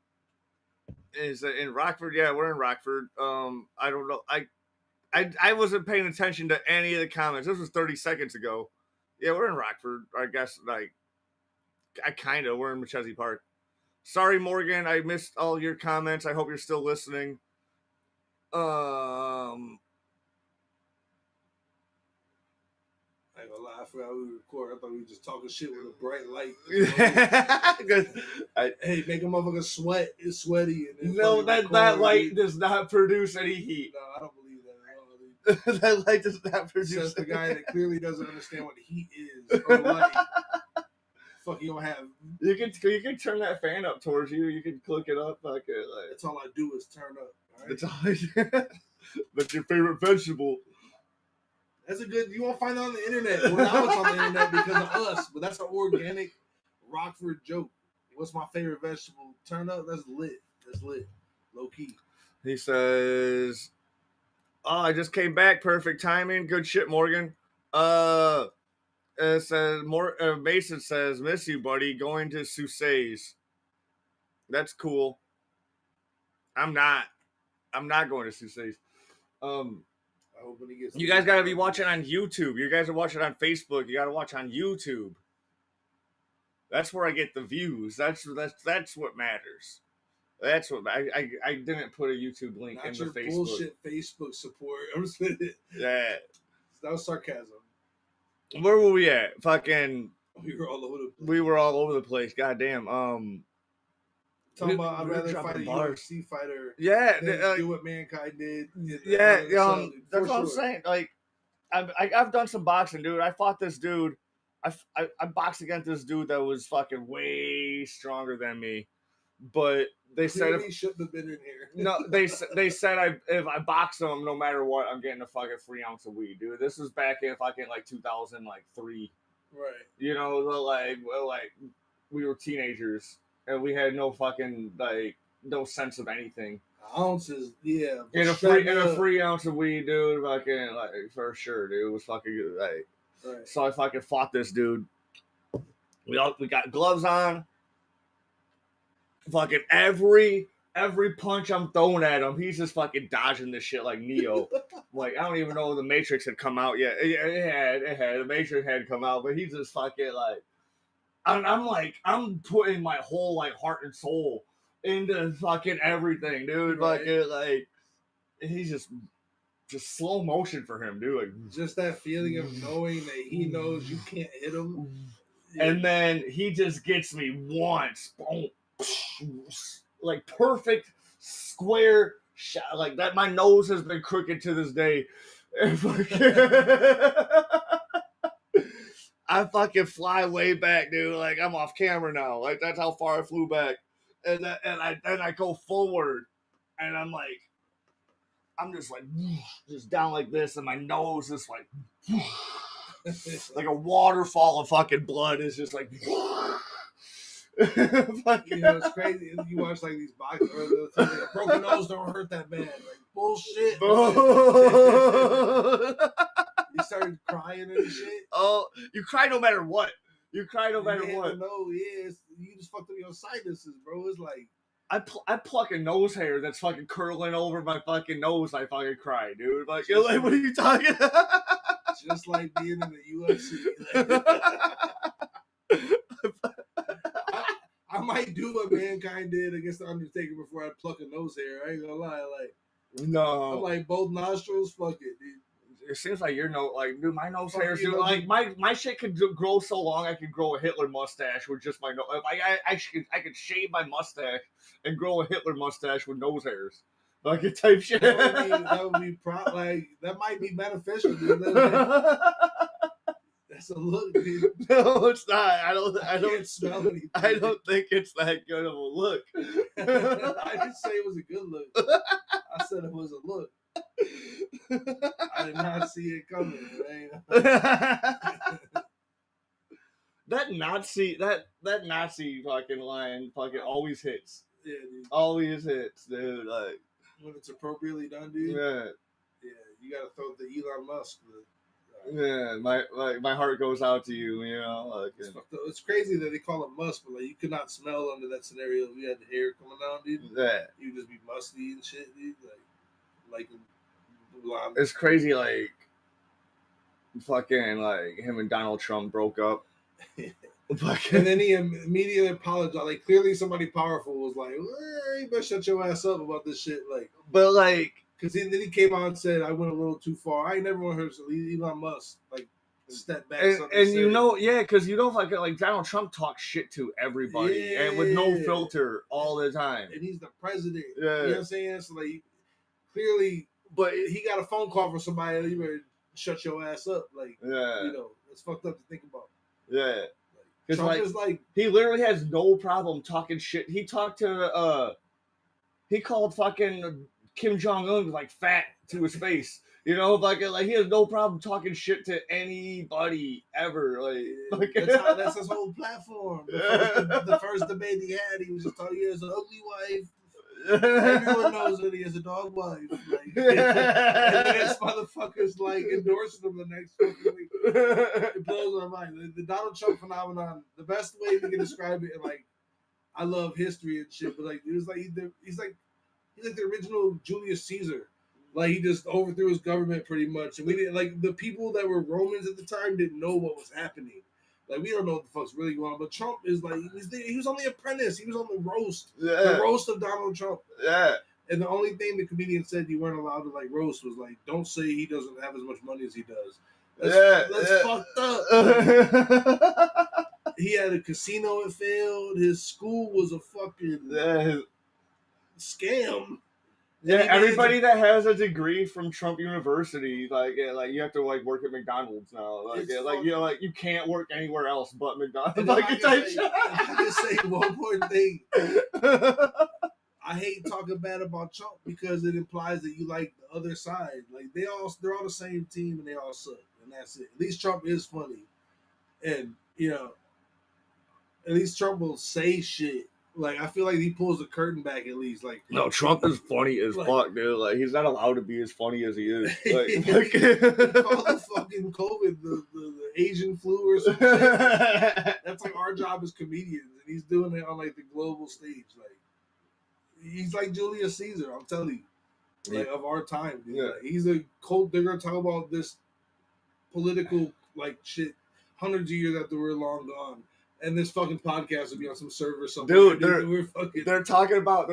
Is in Rockford? Yeah, we're in Rockford. I don't know. I wasn't paying attention to any of the comments. This was 30 seconds ago. Yeah, we're in Rockford. I guess we're in McChesney Park. Sorry, Morgan, I missed all your comments. I hope you're still listening. I ain't gonna lie, I forgot we record. I thought we were just talking shit with a bright light. Hey, make a motherfucker sweat. It's sweaty. And no, that light does not produce any heat. No, I don't believe that. That light does not produce. Says the guy that clearly doesn't understand what heat is or light. Fuck, you don't have. You can turn that fan up towards you. You can click it up like. That's all I do is turn up. All right? That's all. That's your favorite vegetable. That's a good. You won't find it on the internet. Well, now it's on the internet because of us. But that's an organic Rockford joke. What's my favorite vegetable? Turn up. That's lit. Low key. He says, "Oh, I just came back. Perfect timing. Good shit, Morgan." It says Mason says, "Miss you, buddy. Going to Sousa's." That's cool. I'm not going to Sousa's. You guys gotta be watching on YouTube. You guys are watching on Facebook. You gotta watch on YouTube. That's where I get the views. That's what matters. That's what I didn't put a YouTube link in the Facebook. Bullshit Facebook support. I'm just kidding. Yeah, that was sarcasm. Where were we at? Fucking. We were all over the place. We were all over the place. Goddamn. Talking about I'd rather fight a UFC fighter. Yeah, than do what Mankind did. That's what I'm saying. Like, I've done some boxing, dude. I fought this dude. I boxed against this dude that was fucking way stronger than me, but they said he shouldn't have been in here. No, they said if I box him, no matter what, I'm getting a fucking 3 ounce of weed, dude. This was back in fucking like 2003. Right. You know, like we were teenagers and we had no fucking like no sense of anything. Ounces, yeah. In a free ounce of weed, dude, fucking like for sure, dude. It was fucking like. Right. So I fucking fought this dude. We got gloves on. Fucking every punch I'm throwing at him, he's just fucking dodging this shit like Neo. Like I don't even know if the Matrix had come out yet. It had. The Matrix had come out, but he's just fucking like. I'm putting my whole like heart and soul into fucking everything, dude. Right. Fucking like he's just slow motion for him, dude. Like, just that feeling of knowing that he knows you can't hit him. And then he just gets me once. Boom. Like perfect square shot. Like that, my nose has been crooked to this day. I fucking fly way back, dude. Like I'm off camera now. Like that's how far I flew back. And I go forward, and I'm just like just down like this, and my nose is like like a waterfall of fucking blood is just like. It's crazy. You watch like these boxers, like, a broken nose don't hurt that bad. Like bullshit. You started crying and shit. Oh, you cry no matter what. You cry no matter what. No, yeah, you just fucked up your sinuses, bro. It's like I pluck a nose hair that's fucking curling over my fucking nose. I fucking cry, dude. Like, what are you talking about? Just like being in the UFC. I might do what Mankind did against the Undertaker before I pluck a nose hair. I ain't gonna lie. Like, no, I'm like both nostrils. Fuck it, dude. It seems like your nose, like, dude, my nose hairs, dude, like my shit could grow so long. I could grow a Hitler mustache with just my nose. I could shave my mustache and grow a Hitler mustache with nose hairs, like a type shit. That would be like that might be beneficial, dude. That's a look, dude. No, it's not. I don't smell anything. I don't think it's that good of a look. I didn't say it was a good look. I said it was a look. I did not see it coming, man. That Nazi fucking line fucking always hits. Yeah, dude. Always hits, dude. Like when it's appropriately done, dude. Yeah. Yeah, you gotta throw the Elon Musk. Yeah, my heart goes out to you, you know. Like, it's crazy that they call it musk, but like you could not smell under that scenario if you had the hair coming down, dude. Yeah. You'd just be musty and shit, dude. Like it's crazy, like fucking like him and Donald Trump broke up. And then he immediately apologized. Like clearly somebody powerful was like, you better shut your ass up about this shit. Like, but like, because then he came out and said I went a little too far. I ain't never want to hear Elon Musk like step back. And you know, yeah, because you know, like Donald Trump talks shit to everybody and with no filter all the time. And he's the president. Yeah. You know what I'm saying? So like, clearly, but he got a phone call from somebody. You better shut your ass up. Like, you know, it's fucked up to think about. Yeah. Because like he literally has no problem talking shit. He talked to he called fucking Kim Jong-un like fat to his face. You know, like he has no problem talking shit to anybody ever. Like that's his whole platform. The first debate he had, he was just talking. He has an ugly wife. Everyone knows that he has a dog wife. Like, and then this motherfucker's like endorsing him the next fucking week. It blows my mind. The Donald Trump phenomenon. The best way we can describe it, and like, I love history and shit, but like, it was like he's like the original Julius Caesar. Like he just overthrew his government pretty much, and we didn't like the people that were Romans at the time didn't know what was happening. Like we don't know what the fuck's really going on. But Trump is like he was on The Apprentice. He was on the roast, the roast of Donald Trump. Yeah. And the only thing the comedian said you weren't allowed to like roast was like, don't say he doesn't have as much money as he does. That's fucked up. He had a casino that failed. His school was a fucking scam. Yeah, everybody that has a degree from Trump University, like you have to like work at McDonald's now. Like you can't work anywhere else but McDonald's. I can say one more thing. I hate talking bad about Trump because it implies that you like the other side. Like they're all the same team and they all suck, and that's it. At least Trump is funny, and you know, at least Trump will say shit Like, I feel like he pulls the curtain back at least. Like, No, Trump is funny as fuck, dude. Like, he's not allowed to be as funny as he is. Like, he called the fucking COVID the Asian flu or something. That's like our job as comedians, and he's doing it on like the global stage. Like, he's like Julius Caesar. I'm telling you, like of our time, dude. Yeah. Like, he's a cult. They're gonna talk about this political like shit hundreds of years after we're long gone. And this fucking podcast would be on some server or something. Dude, they're talking about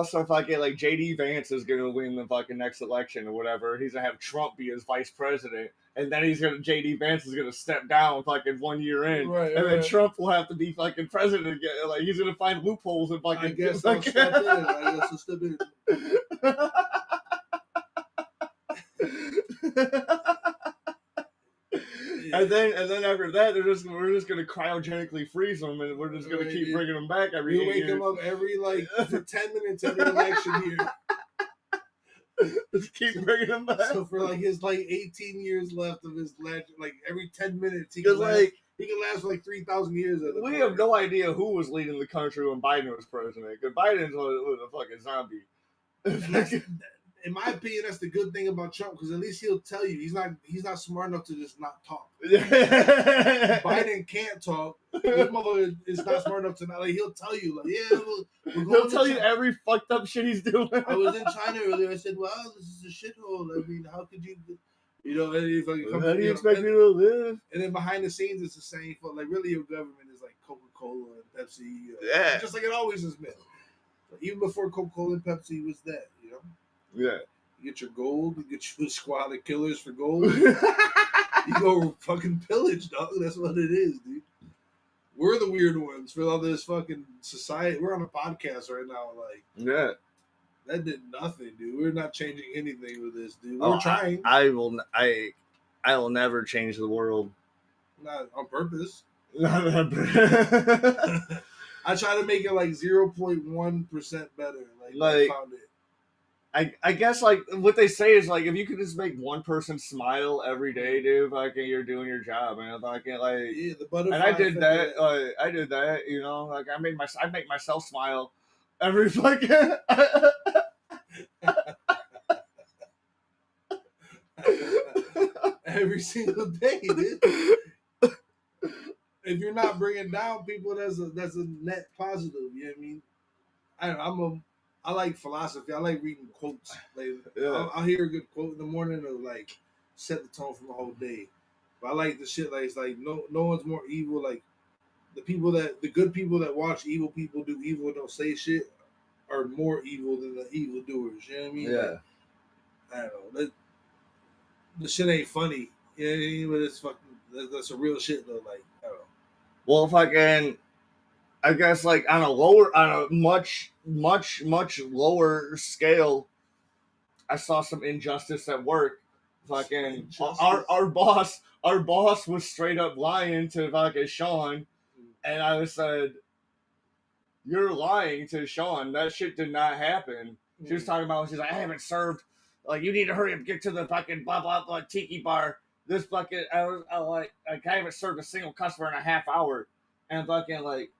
stuff like it, like JD Vance is gonna win the fucking next election or whatever. He's gonna have Trump be his vice president, and then JD Vance is gonna step down fucking 1 year in, then Trump will have to be fucking president again. Like, he's gonna find loopholes and fucking. I guess I'll step in. I'll step in. And then after that, we're just gonna cryogenically freeze them, and we're just gonna keep bringing them back every. We wake them up every for 10 minutes every election year. Just keep bringing them back. So for like his 18 years left of his legend, like every 10 minutes he can last for like 3,000 years. We have no idea who was leading the country when Biden was president. Because Biden was a fucking zombie. In my opinion, that's the good thing about Trump, because at least he'll tell you he's not smart enough to just not talk. Biden can't talk. His mother is not smart enough to not. Like, he'll tell you, like, yeah, he'll tell you every fucked up shit he's doing. I was in China earlier. I said, "Well, this is a shithole. I mean, how could you, how do you expect me to live?" And then behind the scenes, it's the same. Like, really, your government is like Coca-Cola and Pepsi. Just like it always has been. Even before Coca-Cola and Pepsi was that, Yeah. You get your gold, you get you a squad of killers for gold. You go fucking pillage, dog. That's what it is, dude. We're the weird ones for all this fucking society. We're on a podcast right now, like. Yeah. That did nothing, dude. We're not changing anything with this, dude. We're trying. I will never change the world. Not on purpose. Not on purpose. I try to make it like 0.1% better. Like I found it. I guess, like, what they say is, like, if you could just make one person smile every day, dude, fucking, you're doing your job, man. Fucking, like, yeah, the butterfly. And I did that. I did that. Like, I make myself smile every fucking. Every single day, dude. If you're not bringing down people, that's a net positive. You know what I mean? I like philosophy. I like reading quotes. Like, I'll hear a good quote in the morning to like set the tone for the whole day. But I like the shit like it's like no one's more evil. Like the good people that watch evil people do evil and don't say shit are more evil than the evil doers. You know what I mean? Yeah. Like, I don't know. The shit ain't funny. You know what I mean? But it's fucking that's a real shit though. Like, I don't know. Well, fucking. I guess, like, on a much, much, much lower scale, I saw some injustice at work. Fucking our boss was straight up lying to fucking Sean, and I said, "You're lying to Sean. That shit did not happen." She was talking about, she's like, "I haven't served. Like, you need to hurry up, get to the fucking blah blah blah tiki bar. This fucking I haven't served a single customer in a half hour," and fucking like.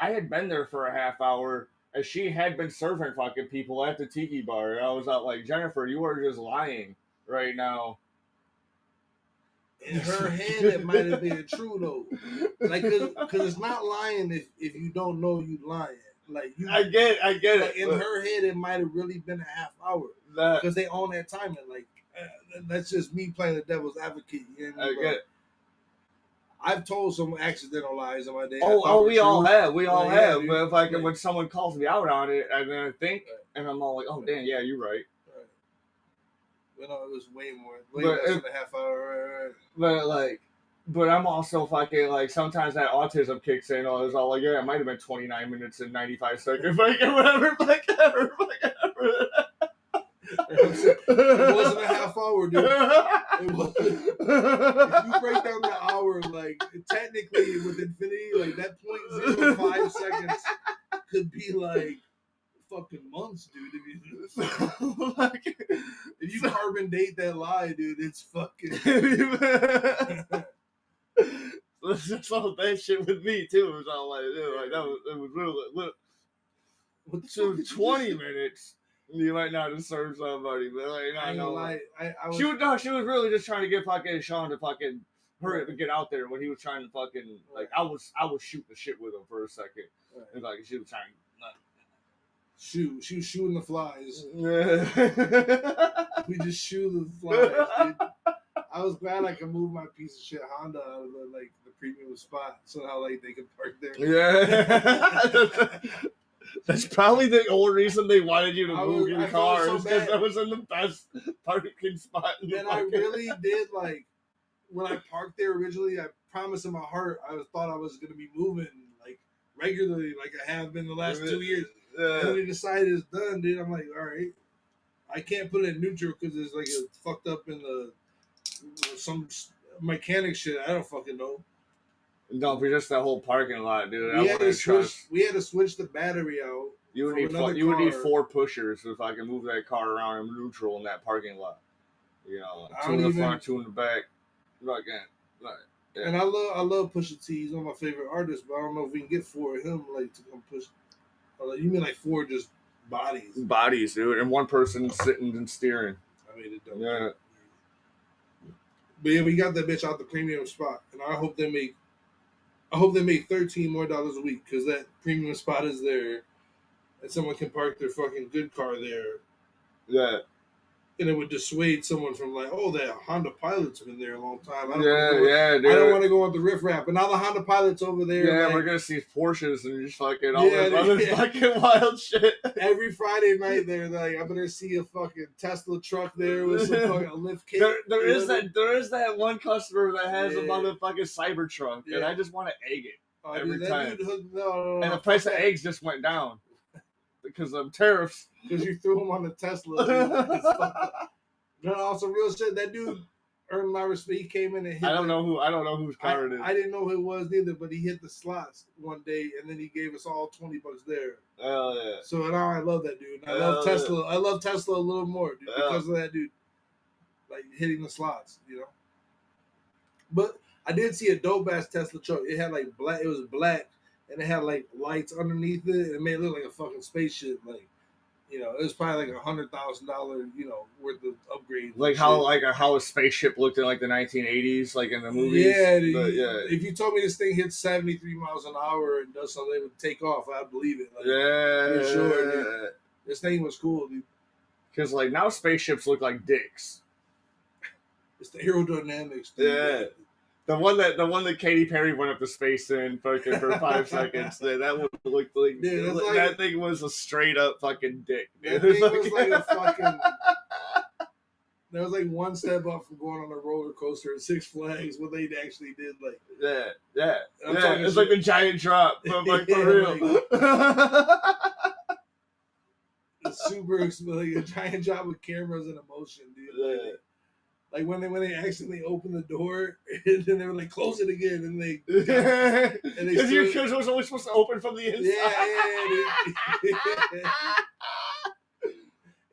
I had been there for a half hour, and she had been serving fucking people at the tiki bar. And I was like, "Jennifer, you are just lying right now." In her head, it might have been true though, like because it's not lying if you don't know you lying. Like I get it. In her head, it might have really been a half hour because they own that time. And like that's just me playing the devil's advocate. You know what I mean? I get it. I've told some accidental lies in my day. We all have. But when someone calls me out on it, and then I think, and I'm all like, "Oh, damn, yeah, you're right." But no, it was way less than a half hour. But I'm also fucking like sometimes that autism kicks in. I was all like, "Yeah, it might have been 29 minutes and 95 seconds, whatever." It wasn't a half hour, dude. It wasn't. If you break down the hour, like technically with infinity, like that 0.05 seconds could be like fucking months, dude. If you carbon date that lie, dude, it's fucking. that shit with me too. It was all like, it was really What the so fuck did you 20 just- minutes. You might not disturb somebody, but like, I ain't gonna lie. I was, she was really just trying to get fucking Sean to fucking hurry up and get out there when he was trying to fucking like I was shooting the shit with him for a second. Right. And like she was trying. She was shooting the flies. Yeah. We just shoot the flies, dude. I was glad I could move my piece of shit Honda out of the premium spot so how like they could park there. Yeah. That's probably the only reason they wanted you to move your I car felt is so because bad. that was in the best parking spot. In the And I fucking- really did like when I parked there originally. I promised in my heart thought I was gonna be moving like regularly, like I have been the last 2 years. And when they decided it's done, dude, I'm like, all right, I can't put it in neutral because it's like it's fucked up in some mechanic shit. I don't fucking know. No, but just that whole parking lot, dude. We had to switch the battery out. You would need 4 pushers if I can move that car around in neutral in that parking lot. You know, I 2 in don't the even- front, 2 in the back. Like, yeah. And I love Pusha T. He's one of my favorite artists, but I don't know if we can get 4 of him like to come push. You mean like 4 just bodies? Bodies, dude, and 1 person sitting and steering. I mean, it don't. Yeah. But yeah, we got that bitch out the premium spot, and I hope they make $13 more a week because that premium spot is there, and someone can park their fucking good car there, Yeah. and it would dissuade someone from like, oh, that Honda Pilot's been there a long time. Dude. I don't want to go on the riffraff, but now the Honda Pilot's over there. Yeah, like, we're gonna see Porsches and just fucking all Yeah, this other yeah. fucking wild shit. every Friday night they're like, I better see a fucking Tesla truck there with some fucking a lift kit. There You is know? there is that one customer that has a Yeah. motherfucking Cybertruck, and Yeah. I just want to egg it. Oh, every dude, time. that dude, no, And the price of eggs just went down because of tariffs. because you threw him on the Tesla. Dude. It's fucked up. No, also real shit. That dude earned my respect. He came in and hit. I don't know whose car it is. I didn't know who it was neither, but he hit the slots one day, and then he gave us all $20 there. Oh yeah. So now I love that dude. I love Tesla. I love Tesla a little more, dude, because of that dude, like hitting the slots, you know. But I did see a dope ass Tesla truck. It had like black. It was black, and it had like lights underneath it. And it made it look like a fucking spaceship. Like, you know, it was probably like $100,000, you know, worth of upgrade. Like how a spaceship looked in like the 1980s, like in the movies. Yeah, But, yeah. If you told me this thing hits 73 miles an hour and does something, it would take off. I'd believe it. Like, Yeah. for sure, dude. This thing was cool, dude. Because like now spaceships look like dicks. It's the aerodynamics, dude. Yeah. The one that Katy Perry went up to space in fucking for 5 seconds. That one looked like, Dude, that's like- that thing was a straight up fucking dick. That thing was like a fucking. That was like one step up from going on a roller coaster at Six Flags. What they actually did, like, Yeah. I'm talking It's shit. like a giant drop, but like for Yeah, real. it's super like a giant job with cameras and emotion, dude. Like when they accidentally opened the door and then they were like, close it again, and they Because it was only supposed to open from the inside. yeah.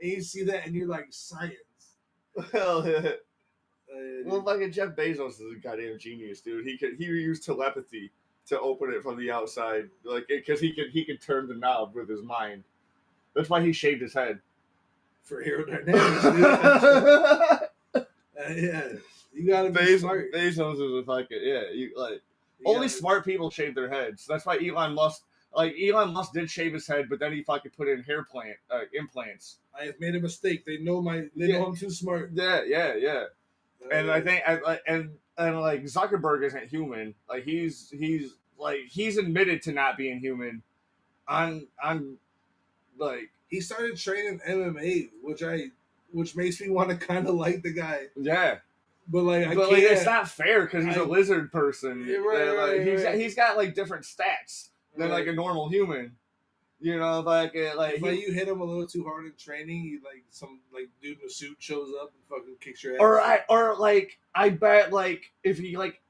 And you see that and you're like, science. Hell yeah. Well, fucking Jeff Bezos is a goddamn genius, dude. He used telepathy to open it from the outside, like because he could turn the knob with his mind. That's why he shaved his head. For aerodynamics, dude. Yeah, you gotta be smart. Bezos is a fucking You You only gotta- smart people shave their heads. That's why Elon Musk did shave his head, but then he fucking put in implants. I have made a mistake. They know know I'm too smart. Yeah. And I think and like Zuckerberg isn't human. Like he's admitted to not being human. On like he started training MMA, which makes me want to kind of like the guy. yeah. But like I But can't. like, it's not fair because he's a lizard person. Yeah, right, He's got like different stats than like a normal human. You know, like if you hit him a little too hard in training, you like some like dude in a suit shows up and fucking kicks your ass. I bet like if he like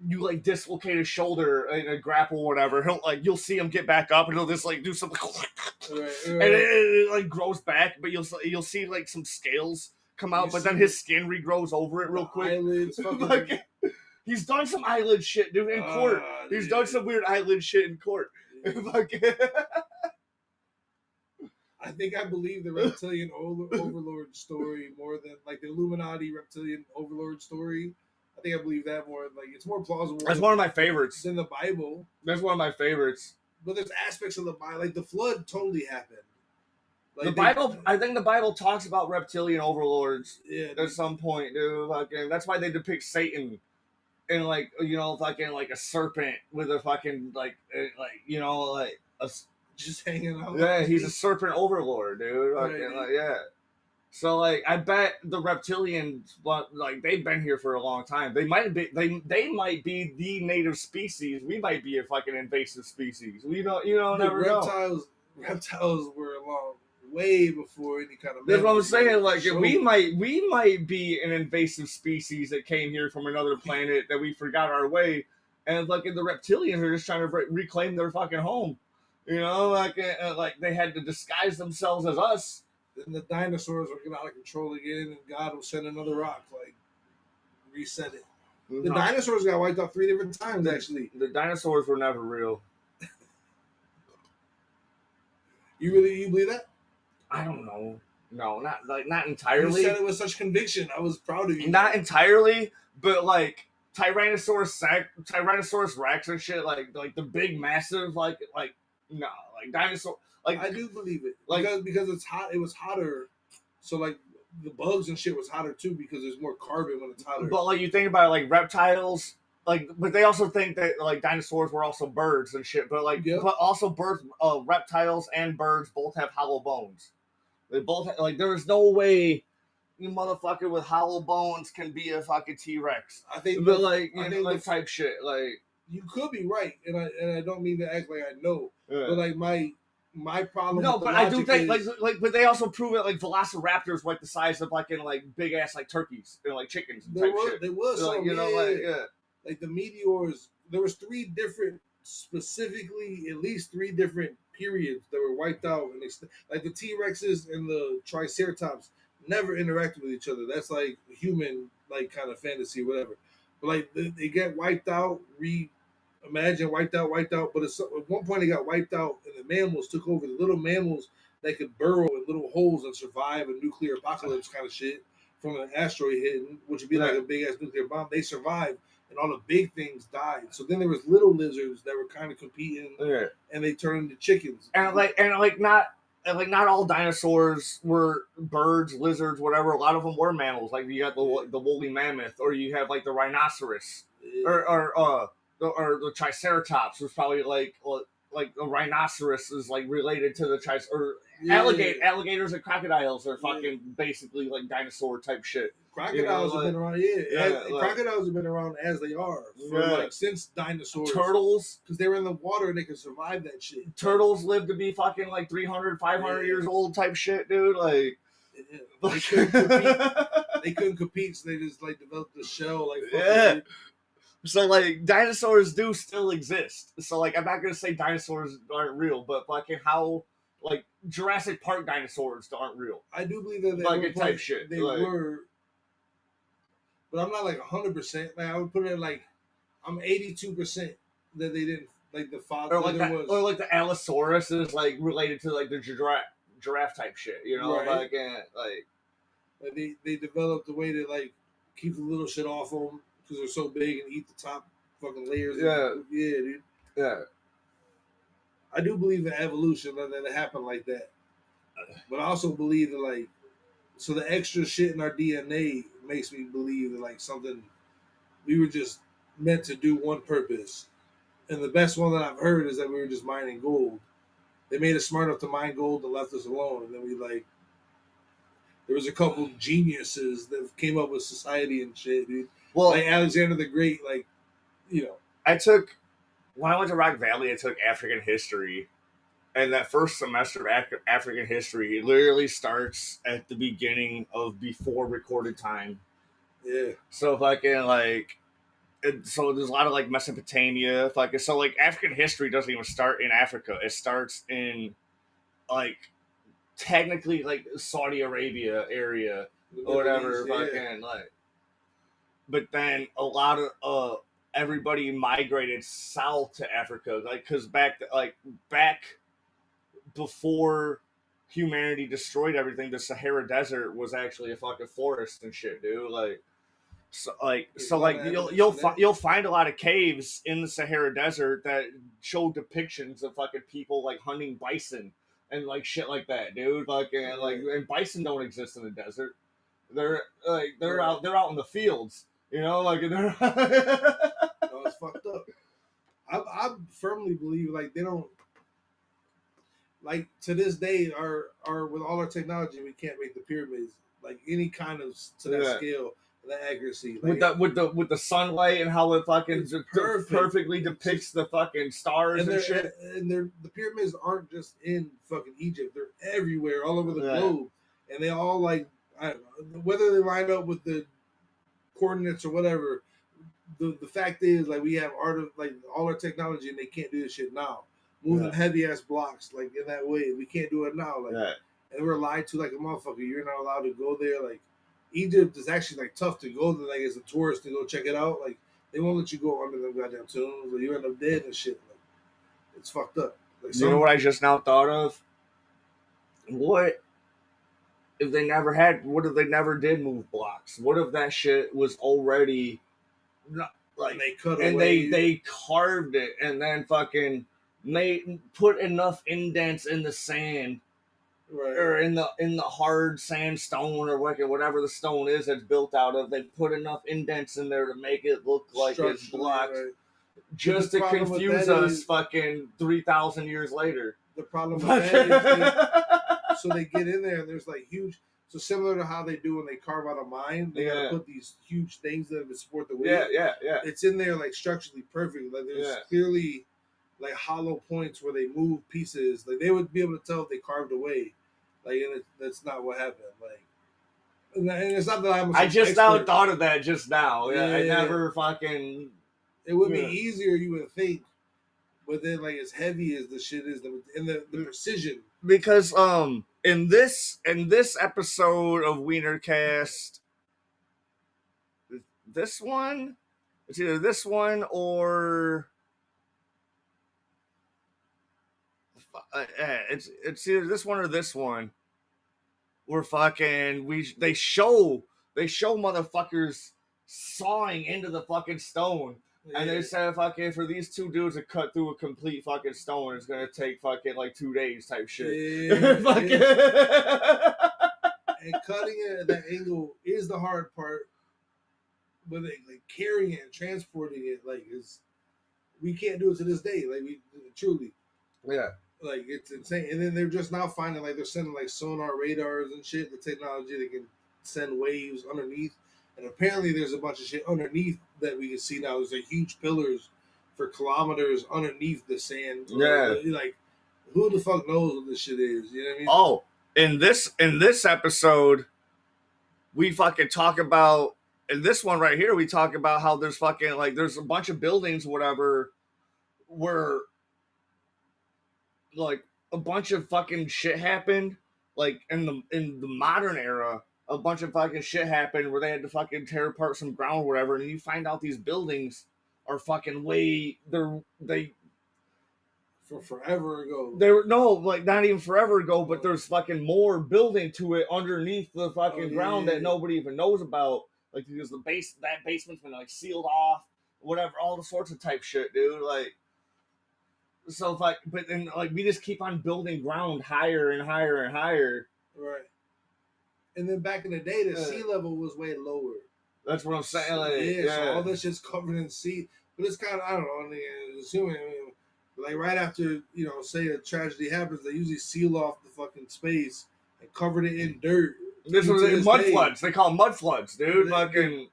you like dislocate his shoulder in a grapple or whatever, you'll see him get back up and he'll just like do something Right. and it like grows back, but you'll see like some scales come out, but then his skin regrows over it real quick. Eyelids, fucking, Like, He's done some eyelid shit, dude, in court. He's done some weird eyelid shit in court. I think I believe the reptilian overlord story more than like the Illuminati reptilian overlord story. I think I believe that more. Like it's more plausible. That's one of my favorites. Than the Bible. That's one of my favorites. But there's aspects of the Bible, like the flood, totally happened. Like the Bible, I think the Bible talks about reptilian overlords. Yeah, at some point, dude. Fucking, that's why they depict Satan in like fucking like a serpent with a fucking like a, just hanging out. Yeah, he's a serpent overlord, dude. Right. Yeah. So like, I bet the reptilians, like they've been here for a long time. They might be might be the native species. We might be a fucking invasive species. We don't, never know. Reptiles were along way before any kind of. That's what I'm saying. Like we might be an invasive species that came here from another planet that we forgot our way, and like the reptilians are just trying to reclaim their fucking home. Like they had to disguise themselves as us. And the dinosaurs were getting out of control again, and God will send another rock, like reset it. The dinosaurs got wiped out 3 different times. Actually, the dinosaurs were never real. You believe that? I don't know. No, not entirely. You said it with such conviction. I was proud of you. Not entirely, but like Tyrannosaurus Rex and shit, like the big massive like dinosaur. Like I do believe it, like because it's hot. It was hotter, so like the bugs and shit was hotter too because there's more carbon when it's hotter. But like you think about it, like reptiles, but they also think that like dinosaurs were also birds and shit. But but also birds, reptiles and birds both have hollow bones. They both have, there's no way you motherfucker with hollow bones can be a fucking T-Rex. I think, but type shit. Like you could be right, and I don't mean to act like I know, but like my problem. No, but I do think but they also prove it like velociraptors like the size of big ass turkeys and chickens. And there was some, like the meteors. There was specifically at least 3 different periods that were wiped out, and like the T-Rexes and the Triceratops never interacted with each other. That's like human kind of fantasy, whatever. But they get wiped out, wiped out. But at one point they got wiped out, and the mammals took over. The little mammals that could burrow in little holes and survive a nuclear apocalypse kind of shit from an asteroid hitting, which would be like a big ass nuclear bomb. They survived, and all the big things died. So then there was little lizards that were kind of competing, and they turned into chickens. Not all dinosaurs were birds, lizards, whatever. A lot of them were mammals. Like you got the woolly mammoth, or you have the rhinoceros, or the Triceratops was probably like a rhinoceros is related to the alligators and crocodiles are fucking basically dinosaur type shit. Crocodiles have been around, crocodiles have been around as they are for since dinosaurs. Turtles, because they were in the water and they could survive that shit. Turtles live to be fucking 300, 500 years old type shit, dude. They couldn't compete, so they just developed the shell. So dinosaurs do still exist. So I'm not gonna say dinosaurs aren't real, but how Jurassic Park dinosaurs aren't real. I do believe that they type shit. They were, but I'm not 100%. I would put it I'm 82% that they didn't the father or the Allosaurus is related to the giraffe type shit. They developed a way to keep the little shit off them. Because they're so big and eat the top fucking layers. Dude. Yeah. I do believe in evolution that it happened like that. But I also believe that so the extra shit in our DNA makes me believe that something we were just meant to do one purpose. And the best one that I've heard is that we were just mining gold. They made us smart enough to mine gold and left us alone. And then we there was a couple geniuses that came up with society and shit, dude. Well, Alexander the Great, when I went to Rock Valley, I took African history, and that first semester of African history literally starts at the beginning of before recorded time. Yeah. So so there's a lot of Mesopotamia, so African history doesn't even start in Africa. It starts in technically Saudi Arabia area or whatever, but then a lot of everybody migrated south to Africa, like because back before humanity destroyed everything, the Sahara Desert was actually a fucking forest and shit, dude. You'll find a lot of caves in the Sahara Desert that show depictions of fucking people like hunting bison and like shit like that, dude. And bison don't exist in the desert. They're out in the fields, you know, like they're. No, it's fucked up. I firmly believe like they don't. Like to this day, our with all our technology, we can't make the pyramids like any kind of to that scale, that accuracy. Like, with the sunlight and how it fucking perfectly depicts the fucking stars and shit. And the pyramids aren't just in fucking Egypt; they're everywhere, all over the globe, and they all like I don't know whether they line up with the coordinates or whatever. The fact is, like we have like all our technology, and they can't do this shit now. Moving heavy ass blocks like in that way, we can't do it now. Like, and we're lied to like a motherfucker. You're not allowed to go there. Like, Egypt is actually like tough to go there. Like as a tourist to go check it out. Like they won't let you go under them goddamn tombs, or you end up dead and shit. Like, it's fucked up. Like, you know what I just now thought of? What if they never had? What if they never did move blocks? What if that shit was already like they cut and away. they carved it and then fucking put enough indents in the sand, or in the hard sandstone or whatever the stone is that's built out of. They put enough indents in there to make it look like it's blocked, just to confuse us. Fucking 3,000 years later. The problem with that is so they get in there and there's like huge. So similar to how they do when they carve out a mine, they gotta put these huge things there to support the weight. Yeah. It's in there like structurally perfect. Like there's clearly like hollow points where they move pieces. Like they would be able to tell if they carved away. Like and that's not what happened. Like and it's not that I'm. I just now thought of that just now. I never fucking. It would be easier, you would think, but then like as heavy as the shit is, and the precision. Because in this episode of WeinerCast, this one, it's either this one or it's either this one or this one. We're fucking they show motherfuckers sawing into the fucking stone. And they said fucking for these two dudes to cut through a complete fucking stone, it's gonna take fucking like 2 days type shit. And cutting it at that angle is the hard part. But like carrying it and transporting it, like we can't do it to this day. Like we truly. Yeah. Like it's insane. And then they're just now finding like they're sending like sonar radars and shit, the technology that can send waves underneath. And apparently there's a bunch of shit underneath that we can see now. There's like huge pillars for kilometers underneath the sand. Like who the fuck knows what this shit is? You know what I mean? Oh, in this episode, we fucking talk about, in this one right here, we talk about how there's fucking like there's a bunch of buildings, whatever, where like a bunch of fucking shit happened. Like in the modern era, a bunch of fucking shit happened where they had to fucking tear apart some ground or whatever, and you find out these buildings are fucking for forever ago. They were not even forever ago, but there's fucking more building to it underneath the fucking ground that nobody even knows about. Like because that basement's been like sealed off, whatever, all the sorts of type shit, dude. Like so like, but then like we just keep on building ground higher and higher and higher. Right. And then back in the day, the sea level was way lower. That's what I'm saying. Like, so all this shit's covered in sea. But it's kind of, I don't know, assuming, like right after, say a tragedy happens, they usually seal off the fucking space and cover it in dirt. This was in mud floods. They call them mud floods, dude. Fucking.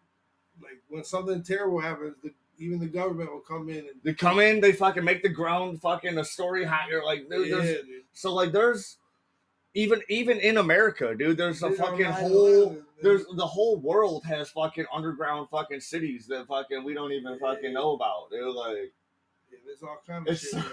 Like when something terrible happens, even the government will come in. They come in, they fucking make the ground fucking a story higher. Like, dude, so like there's. Even in America, dude, there's a fucking whole. There's the whole world has fucking underground fucking cities that fucking we don't even fucking know about, dude. Like, there's all kinds of shit.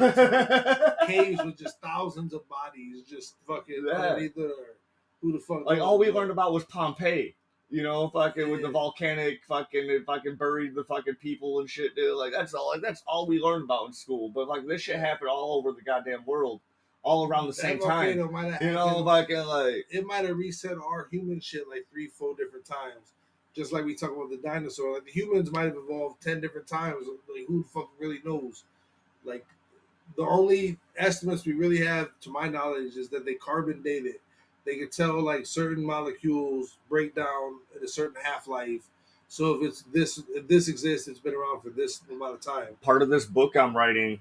Caves with just thousands of bodies, just fucking underneath there. Who the fuck? Like all we learned about was Pompeii. You know, fucking with the Yeah. volcanic fucking buried the fucking people and shit, dude. Like that's all we learned about in school. But like this shit happened all over the goddamn world, all around the same time. volcano might have You know, happened. fucking like It might have reset our human shit like 3-4 different times. Just like we talk about the dinosaur, like the humans might have evolved 10 different times. Like who the fuck really knows? Like the only estimates we really have, to my knowledge, is that they carbon dated. They could tell like certain molecules break down at a certain half life. So if this exists, it's been around for this amount of time. part of this book I'm writing.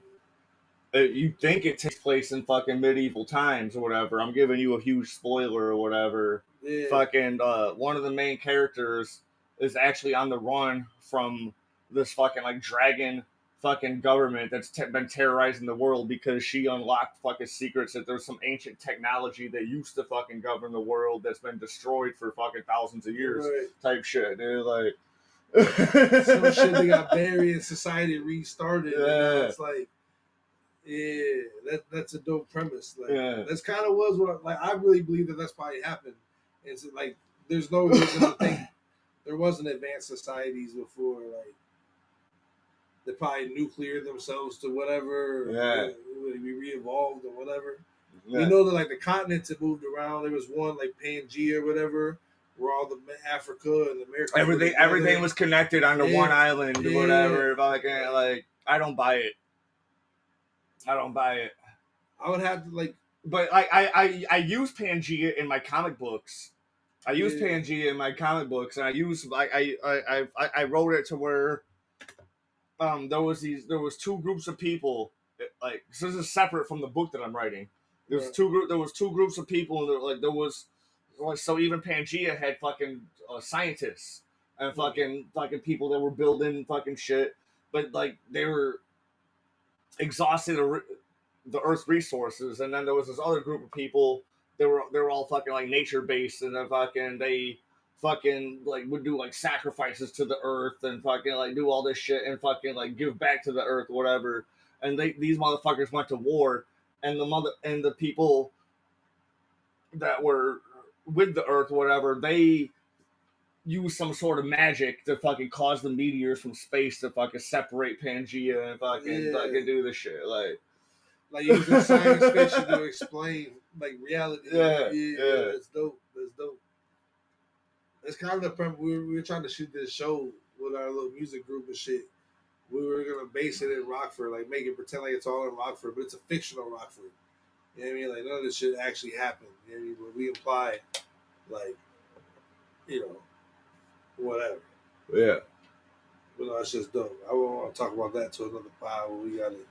You think it takes place in fucking medieval times or whatever. I'm giving you a huge spoiler or whatever. Yeah. Fucking one of the main characters is actually on the run from this fucking like dragon fucking government that's been terrorizing the world because she unlocked fucking secrets that there's some ancient technology that used to fucking govern the world that's been destroyed for fucking thousands of years, Right. type shit, dude. Like some shit they got buried and society restarted. Yeah. And now it's like, yeah, that's a dope premise. Like Yeah. that's kind of was what I really believe that's probably happened. It's like there's no reason to think there wasn't advanced societies before. Like they probably nuclear themselves to whatever. Yeah. We re-evolved or whatever. Yeah. We know that like the continents have moved around. There was one like Pangea or whatever, where all the Africa and America. Everything was connected onto one island or Yeah. whatever. Like I don't buy it. I don't buy it. I would have to like, But I use Pangea in my comic books. I use Yeah. Pangea in my comic books, and I wrote it to where there was two groups of people. Like so this is separate from the book that I'm writing. There was two groups of people, and there was so even Pangea had fucking scientists and fucking people that were building fucking shit, but like they were exhausting the Earth's resources, and then there was this other group of people. They were all fucking like nature based, and they fucking like would do like sacrifices to the Earth and fucking like do all this shit and fucking like give back to the Earth, whatever. And these motherfuckers went to war, and the people that were with the Earth, whatever, they use some sort of magic to fucking cause the meteors from space to fucking separate Pangea and fucking do this shit. Like using science fiction to explain like reality. Yeah. That's dope. That's dope. It's kind of the premise. We were trying to shoot this show with our little music group and shit. We were gonna base it in Rockford, like make it pretend like it's all in Rockford, but it's a fictional Rockford. You know what I mean? Like none of this shit actually happened. You know what I mean? But we imply, like, whatever. Yeah. But no, it's just dope. I won't want to talk about that to another pod where we got it.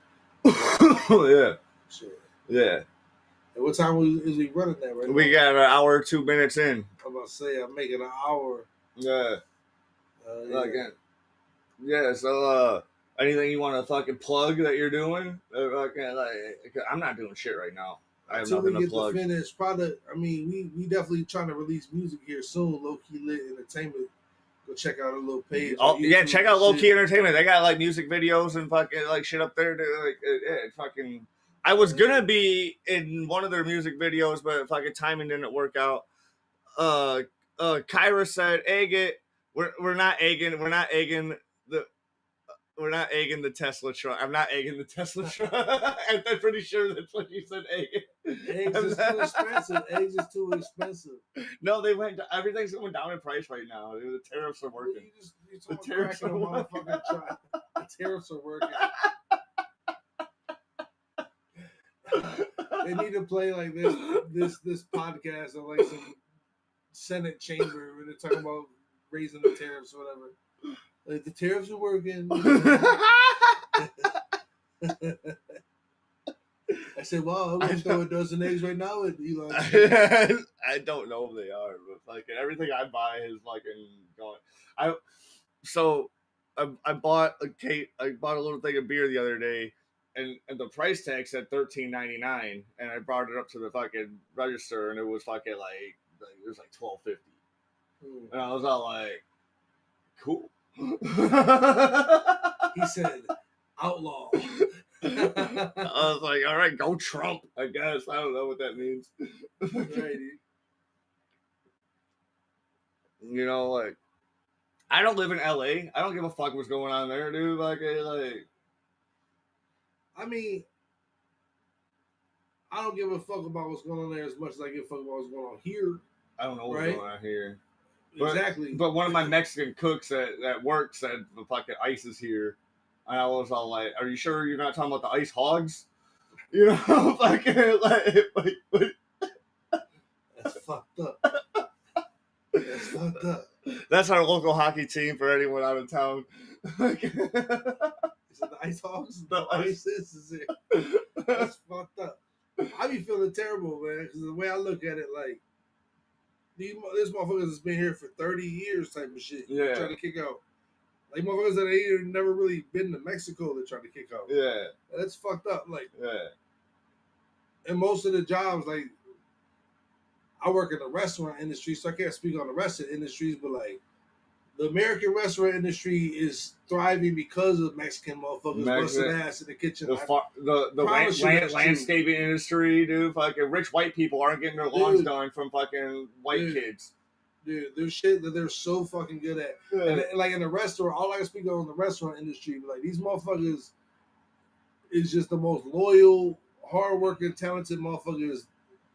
Yeah. Sure. Yeah. And what time is we running that right now? We got an hour, 2 minutes in. I'm about to say I'm making an hour. Yeah. So anything you want to fucking plug that you're doing? I'm not doing shit right now. I have nothing to plug. Finish, probably. I mean, we definitely trying to release music here soon. Low Key Lit Entertainment. Go check out our little page. Oh yeah, check out Low Key Entertainment. They got like music videos and fucking like shit up there. Fucking. I was gonna be in one of their music videos, but fucking timing didn't work out. Kyra said, "Egg it." We're not egging the Tesla truck. I'm not egging the Tesla truck. I'm pretty sure that's what you said. Eggs is too expensive. Eggs is too expensive. No, everything's going down in price right now. The tariffs are working. The tariffs are working. The tariffs are working. They need to play like this podcast or like some Senate chamber where they're talking about raising the tariffs or whatever. Like the tariffs are working. I said, "Wow, I'm gonna throw a dozen eggs right now at Elon." I don't know if they are, but like everything I buy is fucking going. I bought I bought a little thing of beer the other day, and the price tag said $13.99, and I brought it up to the fucking register, and it was fucking like it was like $12.50, and I was all like, "Cool." He said, "Outlaw." I was like, "All right, go Trump." I guess I don't know what that means. Righty. You know, like, I don't live in LA. I don't give a fuck what's going on there, dude. I mean, I don't give a fuck about what's going on there as much as I give a fuck about what's going on here. I don't know what's going on here. Exactly. But one of my Mexican cooks at work said the fucking ice is here. And I was all like, are you sure you're not talking about the ice hogs? You know, That's fucked up. That's fucked up. That's our local hockey team for anyone out of town. Is it the Ice Hogs? The ISIS is it? That's fucked up. I be feeling terrible, man, because the way I look at it, like, this motherfuckers has been here for 30 years type of shit. Yeah. Trying to kick out. Like, motherfuckers that ain't never really been to Mexico, they're trying to kick out. Yeah. That's fucked up. Like, yeah. And most of the jobs, like, I work in the restaurant industry, so I can't speak on the rest of the industries, but, like, the American restaurant industry is thriving because of Mexican motherfuckers busting ass in the kitchen. The landscaping industry, dude. Fucking rich white people aren't getting their lawns done from fucking white kids. Dude, there's shit that they're so fucking good at. Yeah. And like in the restaurant, all I can speak on in the restaurant industry, but like these motherfuckers is just the most loyal, hardworking, talented motherfuckers.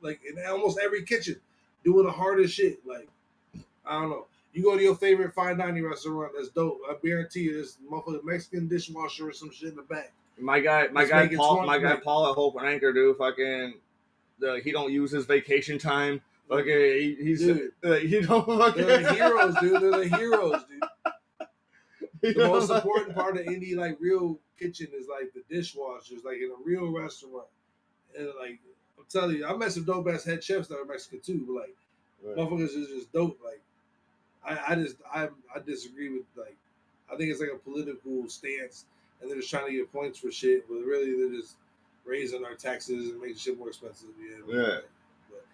Like in almost every kitchen, doing the hardest shit. Like I don't know. You go to your favorite fine dining restaurant, that's dope. I guarantee you, there's motherfucking Mexican dishwasher or some shit in the back. My guy Paul at Hope and Anchor, dude. Fucking, he don't use his vacation time. Okay, he's dude, you know, fucking, they're the heroes, dude. They're the heroes, dude. The most important part of any like real kitchen is like the dishwashers, like in a real restaurant. And like I'm telling you, I met some dope ass head chefs that are Mexican too, but like motherfuckers is just dope. Like I disagree with like I think it's like a political stance and they're just trying to get points for shit, but really they're just raising our taxes and making shit more expensive. Yeah. But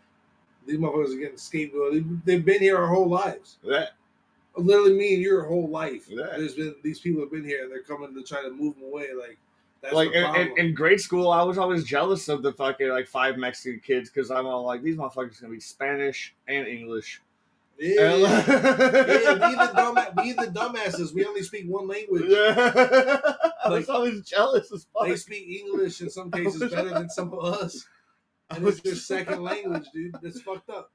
these motherfuckers are getting scapegoated. They've been here our whole lives. Yeah. Literally me and your whole life. Yeah. There's been these people have been here and they're coming to try to move them away. Like that's like the problem. In grade school, I was always jealous of the fucking like 5 Mexican kids because I'm all like these motherfuckers gonna be Spanish and English. Yeah, we the dumbasses. We only speak one language. Yeah. I was always jealous as fuck. They speak English in some cases better than some of us. And it's their second language, dude. That's fucked up.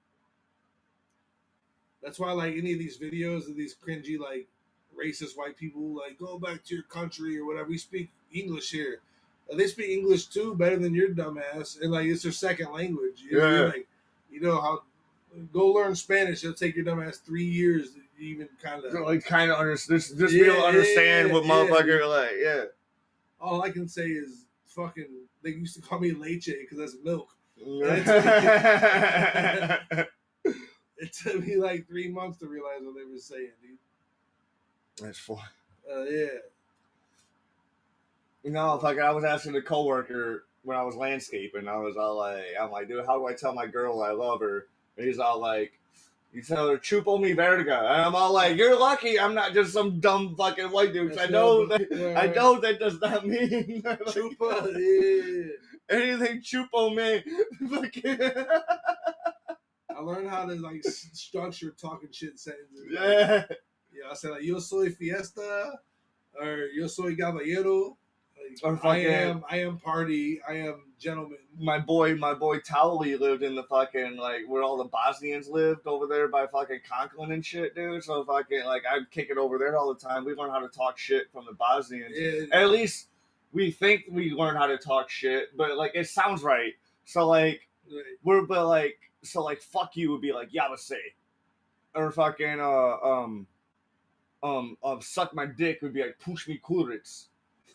That's why, like, any of these videos of these cringy, like, racist white people, like, go back to your country or whatever. We speak English here. They speak English, too, better than your dumbass. And, like, it's their second language. You know, like, you know how... Go learn Spanish. It'll take your dumbass 3 years to even kind of understand. Just be able to understand what motherfucker like. All I can say is fucking. They used to call me leche because that's milk. It took me like 3 months to realize what they were saying, dude. That's fun. Yeah. You know, fucking. I was asking a coworker when I was landscaping. I was all like, I'm like, dude, how do I tell my girl I love her? And he's all like, you tell her, chupo mi verga. And I'm all like, you're lucky I'm not just some dumb fucking white dude. I know that does not mean chupa, yeah. Anything chupo me. I learned how to like structure talking shit sentences. Yeah. Yeah, I said like, yo soy fiesta, or yo soy caballero. Or fucking, I am party. I am gentleman. My boy Towley lived in the fucking like where all the Bosnians lived over there by fucking Conklin and shit, dude. So fucking like I'd kick it over there all the time. We learn how to talk shit from the Bosnians. Yeah. At least we think we learn how to talk shit, but like it sounds right. So like fuck you would be like yabase, or fucking suck my dick would be like push me kurits.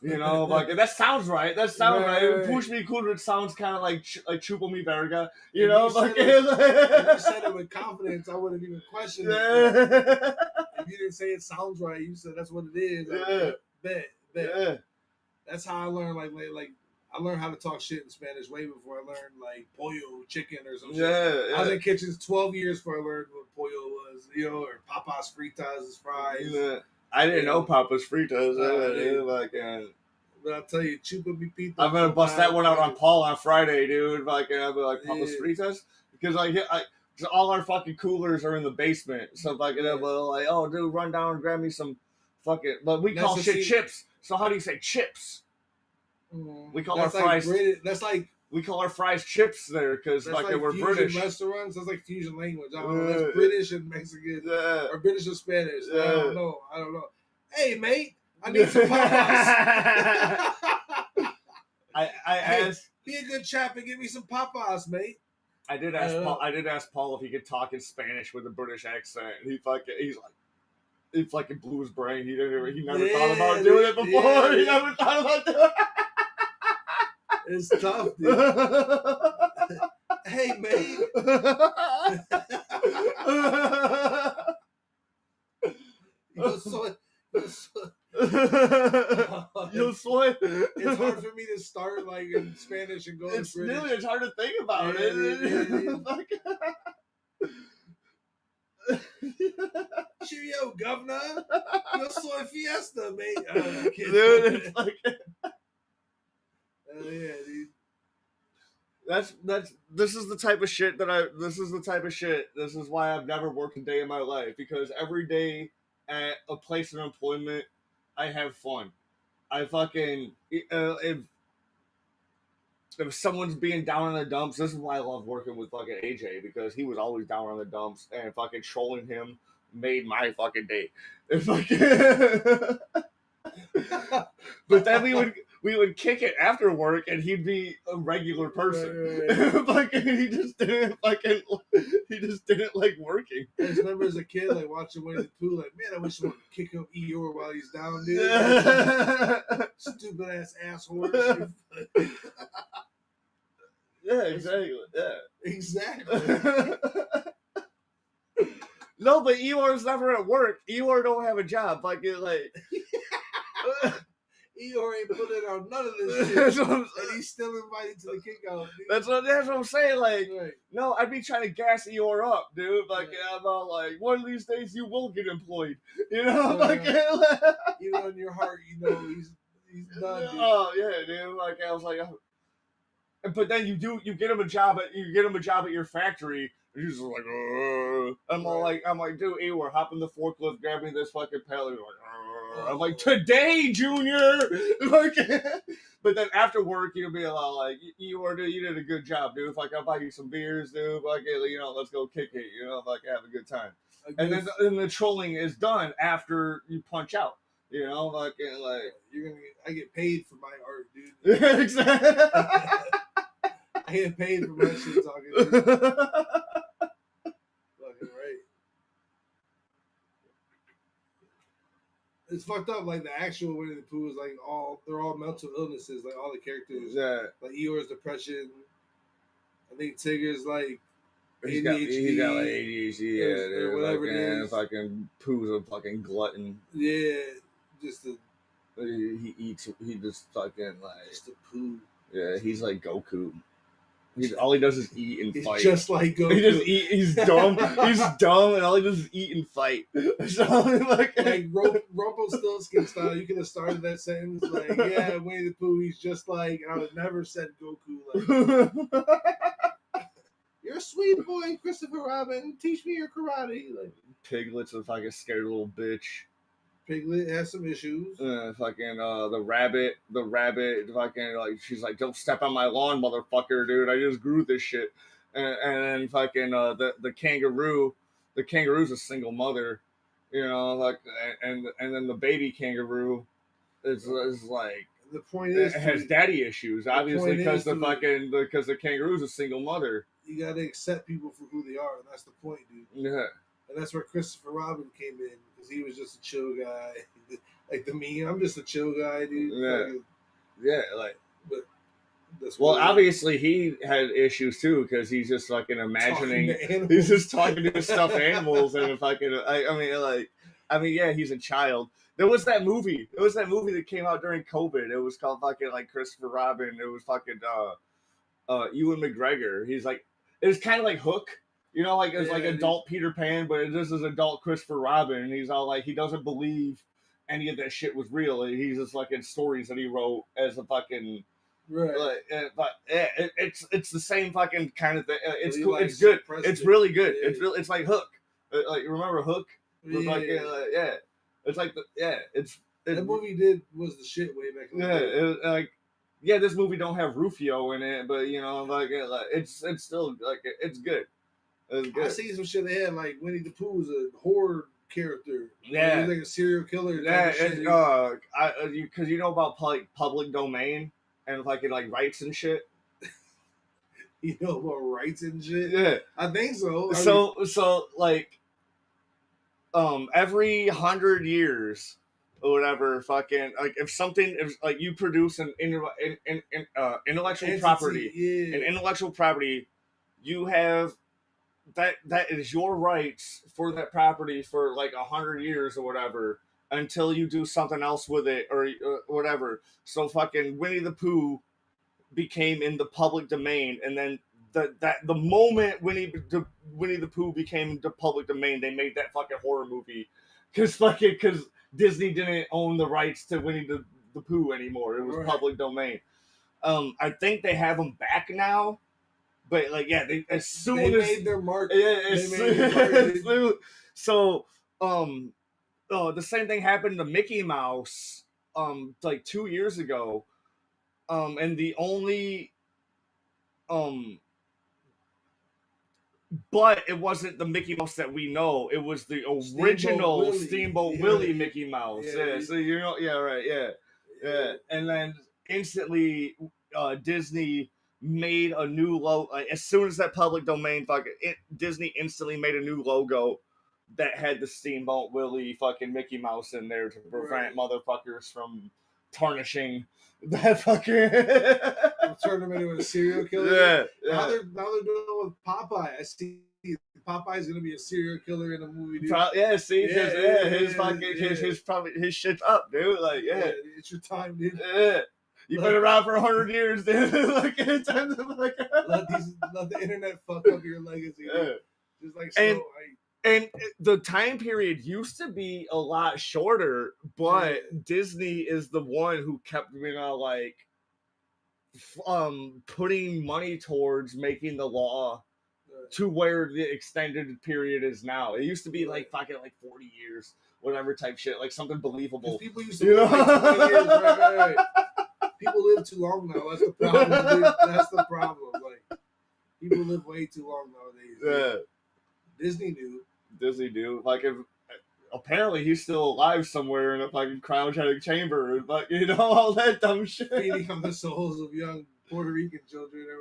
You know, like that sounds right. That sounds right. Push me kurits sounds kind of like chupo mi verga. You know, like if you said it with confidence, I wouldn't even question it. If you didn't say it sounds right, you said that's what it is. Bet. Yeah. That's how I learned. Like I learned how to talk shit in Spanish way before I learned like pollo, chicken, or something. Yeah. I was in kitchens 12 years before I learned what pollo was. You know, or papas fritas, fries. Yeah. I didn't know papas fritas. But I'll tell you, chupa mi pita. I'm gonna bust that one out on Paul on Friday, dude. I'll be like papas fritas because So all our fucking coolers are in the basement. So fucking like, oh dude, run down and grab me some fucking. But we call shit chips. So how do you say chips? We call our fries. That's like we call our fries chips there because fucking like we're British. Restaurants. That's like fusion language. I don't know. That's British and Mexican or British and Spanish. I don't know. Hey mate, I need some Popeyes. I asked. Be a good chap and give me some Popeyes, mate. I did ask Paul if he could talk in Spanish with a British accent. He fucking blew his brain. He never thought about doing it before. Yeah. He never thought about doing it. It's tough, dude. Hey, mate. Yo soy. It's hard for me to start like in Spanish and go to British. It's hard to think about it. Cheerio, governor. Yo soy fiesta, mate. Dude, it's like. Yeah, dude. This is the type of shit this is why I've never worked a day in my life, because every day at a place of employment I have fun. I fucking if someone's being down in the dumps, this is why I love working with fucking AJ, because he was always down on the dumps, and fucking trolling him made my fucking day. But then we would kick it after work, and he'd be a regular person. Right. he just didn't like working. I just remember as a kid, like watching Winnie the Pooh, like, man, I wish I would kick him Eeyore while he's down, dude. Stupid ass asshole. Yeah, exactly. Yeah, exactly. No, but Eeyore's never at work. Eeyore don't have a job. Eeyore ain't put in on none of this shit, and he's still invited to the kickout. That's what I'm saying. Right. No, I'd be trying to gas Eeyore up, dude. I'm all like, one of these days you will get employed. You know, even in your heart, you know he's done. Dude. Oh yeah, dude. I was like, but then you get him a job at your factory. And he's just like, I'm like, dude, Eeyore, hop in the forklift, grab me this fucking pallet. I'm like, today, Junior. But then after work, you'll be a lot like, Eeyore, dude, you did a good job, dude. I'll buy you some beers, dude. Let's go kick it. Have a good time. And then the trolling is done after you punch out. You're gonna I get paid for my art, dude. Exactly. I get paid for my shit talking. Dude. Fucking right. It's fucked up. Like the actual Winnie the Pooh is they're all mental illnesses. Like all the characters. Yeah. Like Eeyore's depression. I think Tigger's like ADHD. He's got like ADHD. Or whatever it is. Fucking Pooh's a fucking glutton. Yeah. Just he eats. He just fucking like. Just a Pooh. Yeah, he's like Goku. All he does is eat and fight. Just like Goku. He just eat. He's dumb. He's dumb, and all he does is eat and fight. So like Rumpelstiltskin style, you could have started that sentence like, "Yeah, Winnie the Pooh. He's just like." I would have never said Goku. Like, you're a sweet boy, Christopher Robin. Teach me your karate. Like Piglet's a fucking scared little bitch. Piglet has some issues. The rabbit, fucking she's like, don't step on my lawn, motherfucker, dude. I just grew this shit. And then fucking the kangaroo, the kangaroo's a single mother, and then the baby kangaroo is like. The point is, it has daddy issues, obviously, because the kangaroo's a single mother. You gotta accept people for who they are, and that's the point, dude. Yeah. And that's where Christopher Robin came in, because he was just a chill guy. Like the meme, I'm just a chill guy, dude. But that's obviously he had issues too, because he's just fucking imagining. He's just talking to stuffed animals and fucking. Yeah, he's a child. There was that movie that came out during COVID. It was called fucking like Christopher Robin. It was fucking Ewan McGregor. He's like, it's kind of like Hook. It's like adult Peter Pan, but this is adult Christopher Robin, and he's all like, he doesn't believe any of that shit was real. He's just fucking stories that he wrote as a fucking Right. Like, but yeah, it's the same fucking kind of thing. It's you cool. like It's good. suppressed It's it. really good. Yeah. It's real. It's like Hook. Like remember Hook? The Yeah. fucking, yeah. It's like It's That movie was the shit way back in the yeah. day. Like yeah, this movie don't have Rufio in it, but you know, like it's still like it's good. It's I good. seen some shit they had like Winnie the Pooh was a horror character. Yeah. He was like a serial killer. Yeah, Type of shit. because you know about public domain and fucking like rights and shit. You know about rights and shit. Yeah, I think so. So like, every 100 years or whatever, fucking like if something if like you produce an intellectual Entity, property, yeah. an intellectual property, you have that is your rights for that property for like 100 years or whatever until you do something else with it or whatever. So fucking Winnie the Pooh became in the public domain, and then the moment Winnie the Pooh became the public domain, they made that fucking horror movie because Disney didn't own the rights to Winnie the Pooh anymore. It was public domain. I think they have them back now. But like, yeah, as soon they as made their mark, so the same thing happened to Mickey Mouse, like 2 years ago, and the only, but it wasn't the Mickey Mouse that we know. It was the original Steamboat Willie Mickey Mouse. Yeah, so you know, yeah, right, yeah, and then instantly, Disney made a new logo. As soon as that public domain, Disney instantly made a new logo that had the Steamboat Willie fucking Mickey Mouse in there to prevent motherfuckers from tarnishing that fucking. Turn him into a serial killer. Yeah. Now they're doing it with Popeye. I see Popeye's gonna be a serial killer in a movie, dude. His shit's up, dude. Like, it's your time, dude. Yeah. You've been around for 100 years, dude. Like, it's time to like let the internet fuck up your legacy. Dude. Just like so. And the time period used to be a lot shorter, but Disney is the one who kept, like, putting money towards making the law to where the extended period is now. It used to be like fucking like 40 years, whatever type shit, like something believable. People used to live like 20 years, right. People live too long now. That's the problem, dude. That's the problem. Like, people live way too long nowadays. Yeah. Disney knew. Like, if apparently he's still alive somewhere in a fucking cryogenic chamber, but you know, all that dumb shit. Feeding on the souls of young Puerto Rican children or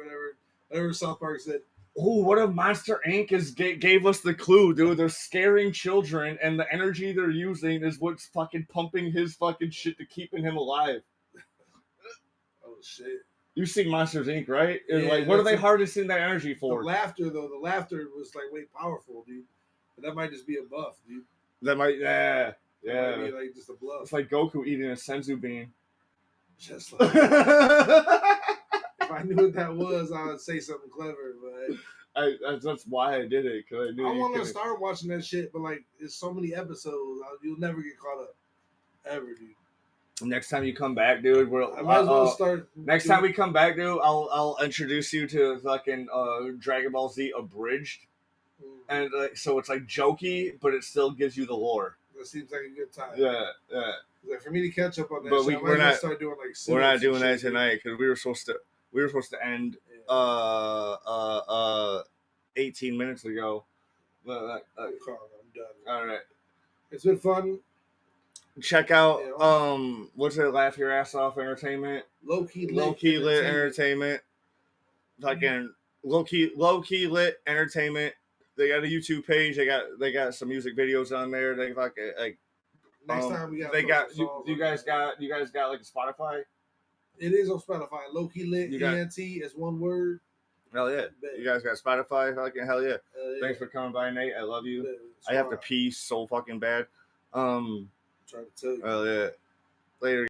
whatever South Park said. Oh, what if Monster Inc. gave us the clue, dude? They're scaring children, and the energy they're using is what's fucking pumping his fucking shit to keeping him alive. Oh, shit. You've seen Monsters Inc., right? Yeah, like, what are they harnessing that energy for? The laughter was like way powerful, dude. But that might just be a buff, dude. That might, That might be like just a bluff. It's like Goku eating a senzu bean. Just like if I knew what that was, I would say something clever, but that's why I did it, because I knew. I want to start watching that shit, but like, there's so many episodes, you'll never get caught up, ever, dude. Next time you come back, dude, I might as well start. Next time we come back, dude, I'll introduce you to fucking Dragon Ball Z Abridged, and so it's like jokey, but it still gives you the lore. That seems like a good time. Yeah. Like, for me to catch up on that, but we're not start doing like. We're not doing that tonight because we were supposed to end 18 minutes ago. I'm done. All right. It's been fun. Check out what's it? Laugh Your Ass Off Entertainment. Low key lit entertainment. Fucking low key lit entertainment. They got a YouTube page. They got some music videos on there. They fucking like. Next time we got. They got you guys got like a Spotify. It is on Spotify. Low key lit ENT is one word. Hell yeah! You guys got Spotify? Fucking hell yeah! Thanks for coming by, Nate. I love you. I have to pee so fucking bad. Trying to tell you. Hell yeah! Later.